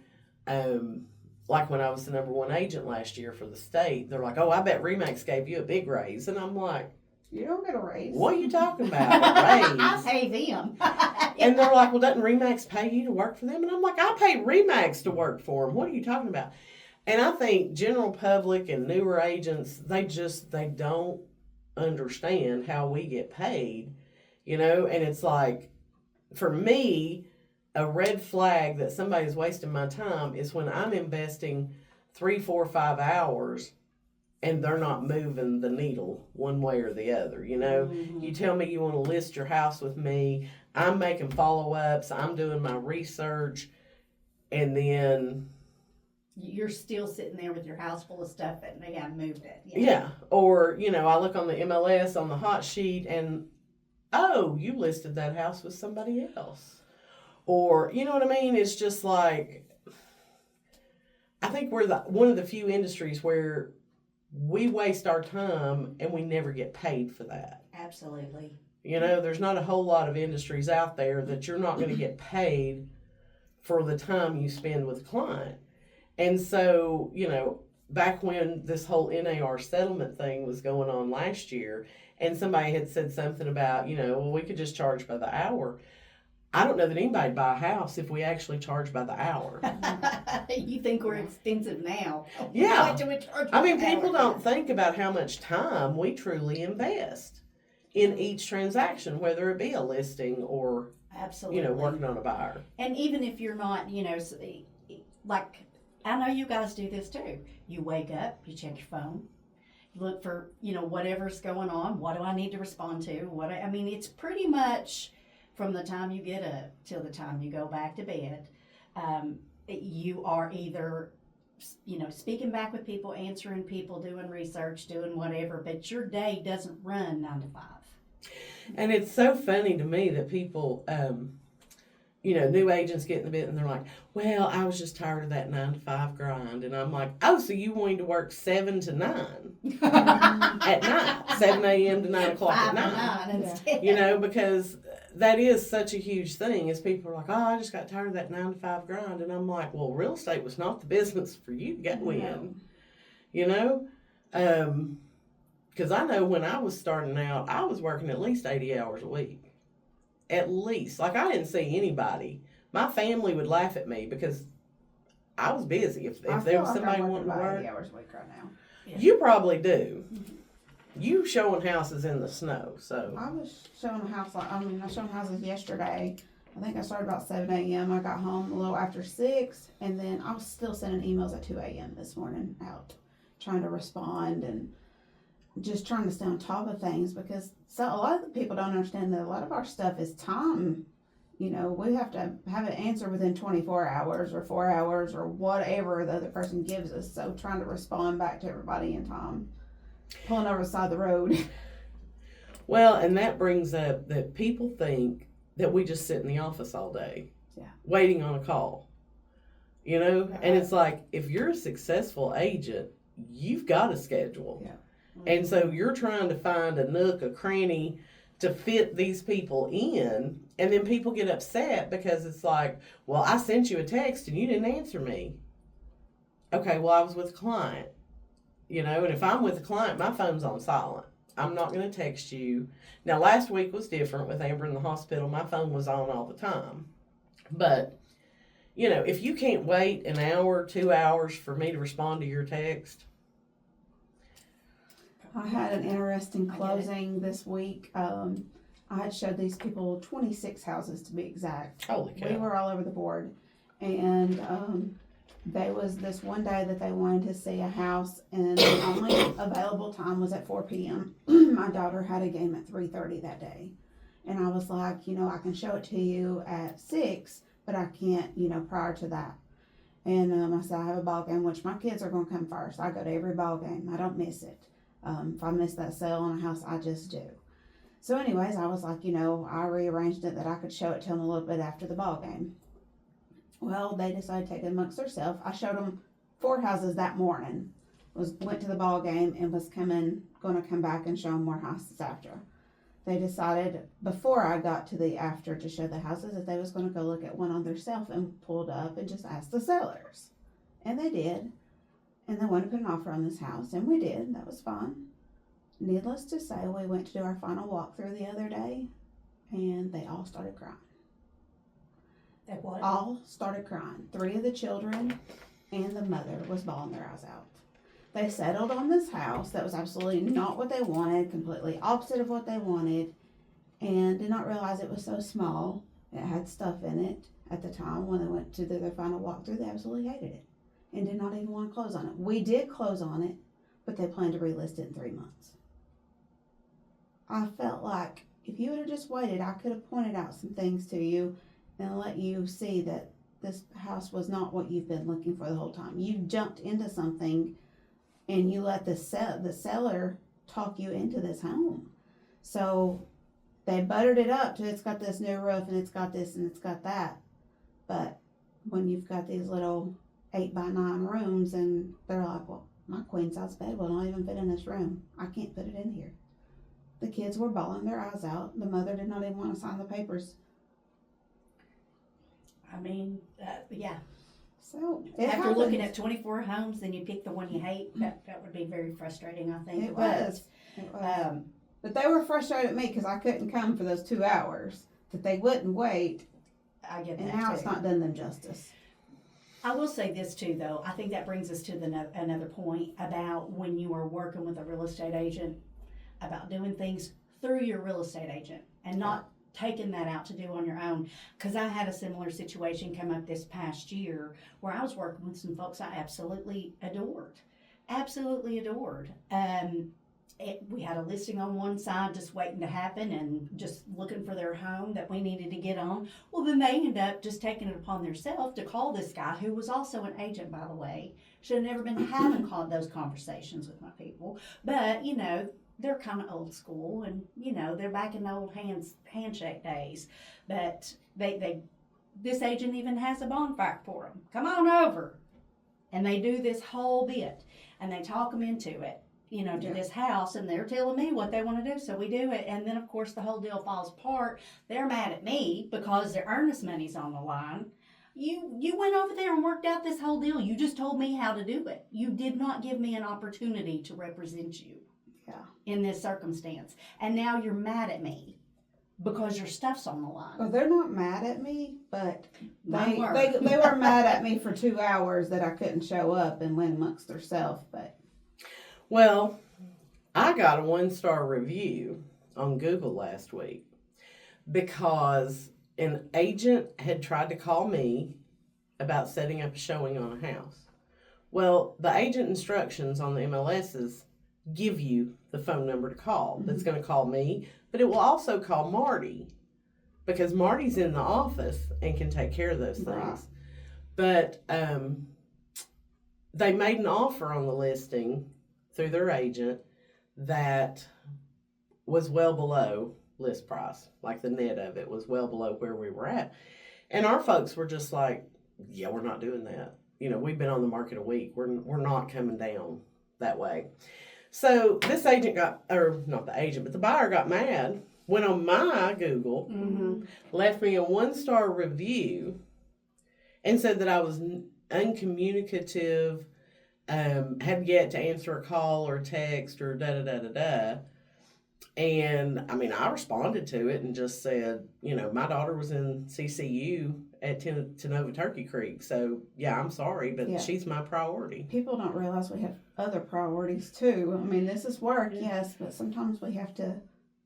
S1: like when I was the #1 agent last year for the state, they're like, oh, I bet Remax gave you a big raise. And I'm like,
S2: You don't get a raise.
S1: what are you talking about? A raise?
S3: I pay them.
S1: And they're like, well, doesn't Remax pay you to work for them? And I'm like, I pay Remax to work for them. What are you talking about? And I think general public and newer agents, they don't understand how we get paid, you know? And it's like, for me, a red flag that somebody's wasting my time is when I'm investing 3, 4, 5 hours and they're not moving the needle one way or the other, you know?
S3: Mm-hmm.
S1: You tell me you want to list your house with me, I'm making follow-ups, I'm doing my research, and then...
S3: You're still sitting there with your house full of stuff and they haven't moved it.
S1: Yeah. Or, you know, I look on the MLS on the hot sheet and, oh, you listed that house with somebody else. Or, you know what I mean? It's just like, I think we're one of the few industries where we waste our time and we never get paid for that.
S3: Absolutely.
S1: You know, there's not a whole lot of industries out there that you're not going to get paid for the time you spend with a client. And so, you know, back when this whole NAR settlement thing was going on last year, and somebody had said something about, you know, well, we could just charge by the hour. I don't know that anybody'd buy a house if we actually charge by the hour.
S3: You think we're expensive now.
S1: Yeah.
S3: What do we charge
S1: I mean,
S3: per
S1: people
S3: hour?
S1: don't think about how much time we truly invest in each transaction, whether it be a listing or,
S3: Absolutely.
S1: you know, working on a buyer.
S3: And even if you're not, you know, like, I know you guys do this too. You wake up, you check your phone, you look for, you know, whatever's going on. What do I need to respond to? I mean, it's pretty much from the time you get up till the time you go back to bed. You are either, you know, speaking back with people, answering people, doing research, doing whatever, but your day doesn't run 9 to 5.
S1: And it's so funny to me that people, you know, new agents get in the bit and they're like, well, I was just tired of that 9 to 5 grind. And I'm like, oh, so you wanting to work 7 to 9 at night, 7 a.m. to 9 o'clock at
S3: 5 to
S1: night.
S3: 9 instead.
S1: You know, because that is such a huge thing is people are like, oh, I just got tired of that 9 to 5 grind. And I'm like, well, real estate was not the business for you to go in, you know? Because I know when I was starting out, I was working at least 80 hours a week. At least. Like, I didn't see anybody. My family would laugh at me because I was busy. If there was somebody wanting to work.
S2: 80 hours a week right now.
S3: Yeah.
S1: You probably do. You showing houses in the snow, so.
S2: I was showing a house, I was showing houses yesterday. I think I started about 7 a.m. I got home a little after 6, and then I was still sending emails at 2 a.m. this morning out, trying to respond and just trying to stay on top of things because a lot of the people don't understand that a lot of our stuff is time. You know, we have to have an answer within 24 hours or 4 hours or whatever the other person gives us. So trying to respond back to everybody in time. Pulling over the side of the road.
S1: Well, and that brings up that people think that we just sit in the office all day.
S2: Yeah.
S1: Waiting on a call. You know? And it's like, if you're a successful agent, you've got a schedule.
S2: Yeah.
S1: And so you're trying to find a nook, a cranny to fit these people in. And then people get upset because it's like, well, I sent you a text and you didn't answer me. Okay, well, I was with a client. And if I'm with a client, my phone's on silent. I'm not going to text you. Now, last week was different with Amber in the hospital. My phone was on all the time. But, if you can't wait an hour, 2 hours for me to respond to your text.
S2: I had an interesting closing this week. I had showed these people 26 houses to be exact.
S1: Holy cow.
S2: We were all over the board. And there was this one day that they wanted to see a house, and the only available time was at 4 p.m. My daughter had a game at 3:30 that day. And I was like, I can show it to you at 6, but I can't, prior to that. And I said, I have a ball game, which my kids are going to come first. I go to every ball game. I don't miss it. If I miss that sale on a house, I just do. So anyways, I was like, I rearranged it that I could show it to them a little bit after the ball game. Well, they decided to take it amongst themselves. I showed them 4 houses that morning. Went to the ball game and was going to come back and show them more houses after. They decided before I got to the after to show the houses that they was going to go look at one on their self and pulled up and just asked the sellers. And they did. And they wanted to put an offer on this house, and we did. That was fun. Needless to say, we went to do our final walkthrough the other day, and they all started crying.
S3: They what?
S2: All started crying. 3 of the children and the mother was bawling their eyes out. They settled on this house that was absolutely not what they wanted, completely opposite of what they wanted, and did not realize it was so small. It had stuff in it at the time when they went to do their final walkthrough. They absolutely hated it and did not even want to close on it. We did close on it, but they planned to relist it in 3 months. I felt like if you would have just waited, I could have pointed out some things to you and let you see that this house was not what you've been looking for the whole time. You jumped into something and you let the seller talk you into this home. So they buttered it up to it's got this new roof and it's got this and it's got that. But when you've got these little 8x9 rooms and they're like, well, my queen size bed will not even fit in this room. I can't put it in here. The kids were bawling their eyes out. The mother did not even want to sign the papers.
S3: I mean, yeah.
S2: So
S3: after looking at 24 homes, then you pick the one you hate. That would be very frustrating, I think.
S2: It was. But they were frustrated at me because I couldn't come for those 2 hours. That they wouldn't wait.
S3: I get that
S2: And now
S3: too.
S2: it's not done them justice.
S3: I will say this too, though. I think that brings us to another point about when you are working with a real estate agent, about doing things through your real estate agent and not taking that out to do on your own. Because I had a similar situation come up this past year where I was working with some folks I absolutely adored. We had a listing on one side just waiting to happen and just looking for their home that we needed to get on. Well, then they ended up just taking it upon themselves to call this guy, who was also an agent, by the way. Should have never been having those conversations with my people. But, they're kind of old school, and they're back in the old handshake days. But this agent even has a bonfire for them. Come on over, and they do this whole bit, and they talk them into it, to this house, and they're telling me what they want to do, so we do it, and then of course the whole deal falls apart. They're mad at me because their earnest money's on the line. You went over there and worked out this whole deal. You just told me how to do it. You did not give me an opportunity to represent you. In this circumstance, and now you're mad at me because your stuff's on the line.
S2: Well, they're not mad at me, but they were mad at me for 2 hours that I couldn't show up and went amongst themselves. But
S1: well, I got a 1-star review on Google last week because an agent had tried to call me about setting up a showing on a house. Well, the agent instructions on the MLSs give you the phone number to call. That's going to call me, but it will also call Marty because Marty's in the office and can take care of those things. Right. But they made an offer on the listing through their agent that was well below list price. Like the net of it was well below where we were at. And our folks were just like, yeah, we're not doing that. We've been on the market a week. We're not coming down that way. So this agent not the agent, but the buyer got mad, went on my Google, left me a 1-star review, and said that I was uncommunicative, had yet to answer a call or a text or da da da da da. And I mean, I responded to it and just said, my daughter was in CCU at Tenova Turkey Creek. So, yeah, I'm sorry, but
S2: Yeah.
S1: she's my priority.
S2: People don't realize we have other priorities too. I mean, this is work, yes, but sometimes we have to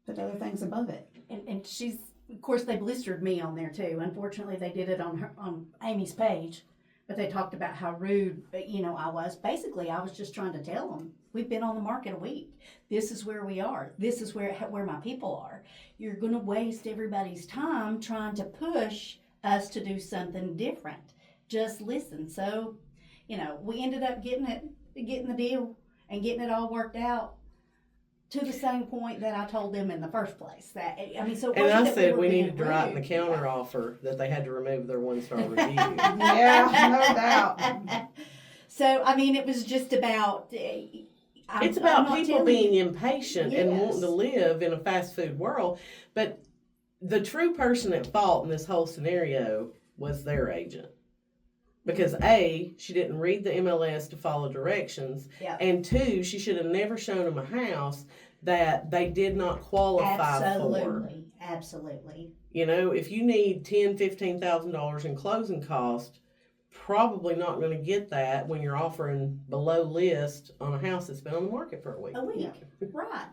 S2: put other things above it.
S3: And she's, of course, they blistered me on there too. Unfortunately, they did it on Amy's page, but they talked about how rude, I was. Basically, I was just trying to tell them, we've been on the market a week. This is where we are. This is where my people are. You're going to waste everybody's time trying to push us to do something different. Just listen. So, we ended up getting the deal and getting it all worked out to the same point that I told them in the first place. So.
S1: And I said we needed to
S3: rude.
S1: write in the counter offer that they had to remove their 1-star review.
S2: Yeah, no doubt.
S3: So, it was just about.
S1: It's about people being impatient and
S3: Yes.
S1: wanting to live in a fast food world. But the true person at fault in this whole scenario was their agent. Because A, she didn't read the MLS to follow directions.
S3: Yeah.
S1: And 2, she should have never shown them a house that they did not qualify for.
S3: Absolutely.
S1: If you need $10,000, $15,000 in closing cost, probably not going to get that when you're offering below list on a house that's been on the market for a week.
S3: Right.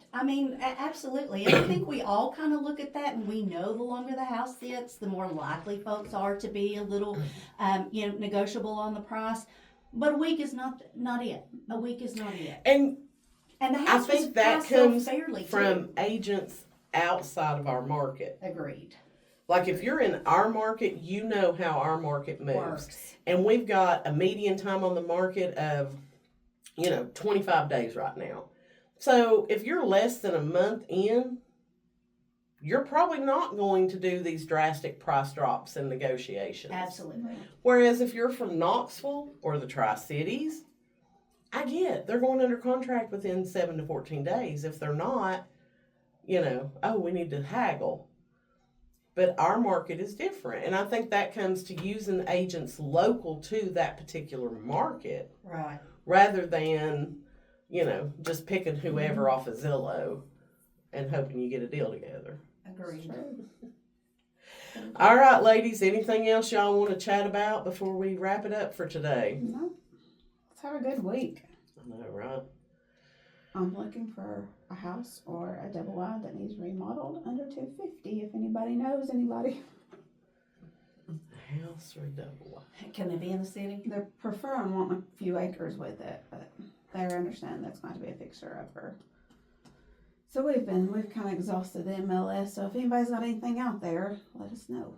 S3: Absolutely. And I think we all kind of look at that and we know the longer the house sits, the more likely folks are to be a little, negotiable on the price. But a week is not it. A week is not it.
S1: And
S3: the
S1: I
S3: house
S1: think
S3: was
S1: that
S3: priced so
S1: comes
S3: fairly
S1: from
S3: too.
S1: agents outside of our market.
S3: Agreed.
S1: Like if you're in our market, you know how our market moves.
S3: Works.
S1: And we've got a median time on the market of, 25 days right now. So if you're less than a month in, you're probably not going to do these drastic price drops and negotiations.
S3: Absolutely.
S1: Whereas if you're from Knoxville or the Tri-Cities, I get they're going under contract within 7 to 14 days. If they're not, we need to haggle. But our market is different. And I think that comes to using agents local to that particular market.
S3: Right.
S1: Rather than, just picking whoever off of Zillow and hoping you get a deal together.
S3: Agreed.
S1: All right, ladies, anything else y'all want to chat about before we wrap it up for today?
S2: No. Let's have a good week.
S1: I know, right?
S2: I'm looking for a house or a double wide that needs remodeled under $250. If anybody knows anybody,
S1: A house or a double wide?
S3: Can they be in the city?
S2: they're preferring wanting a few acres with it, but they understand that's going to be a fixer upper. So we've kind of exhausted the MLS. So if anybody's got anything out there, let us know.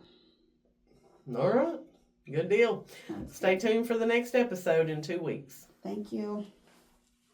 S1: All right. Good deal. Stay tuned for the next episode in 2 weeks.
S2: Thank you.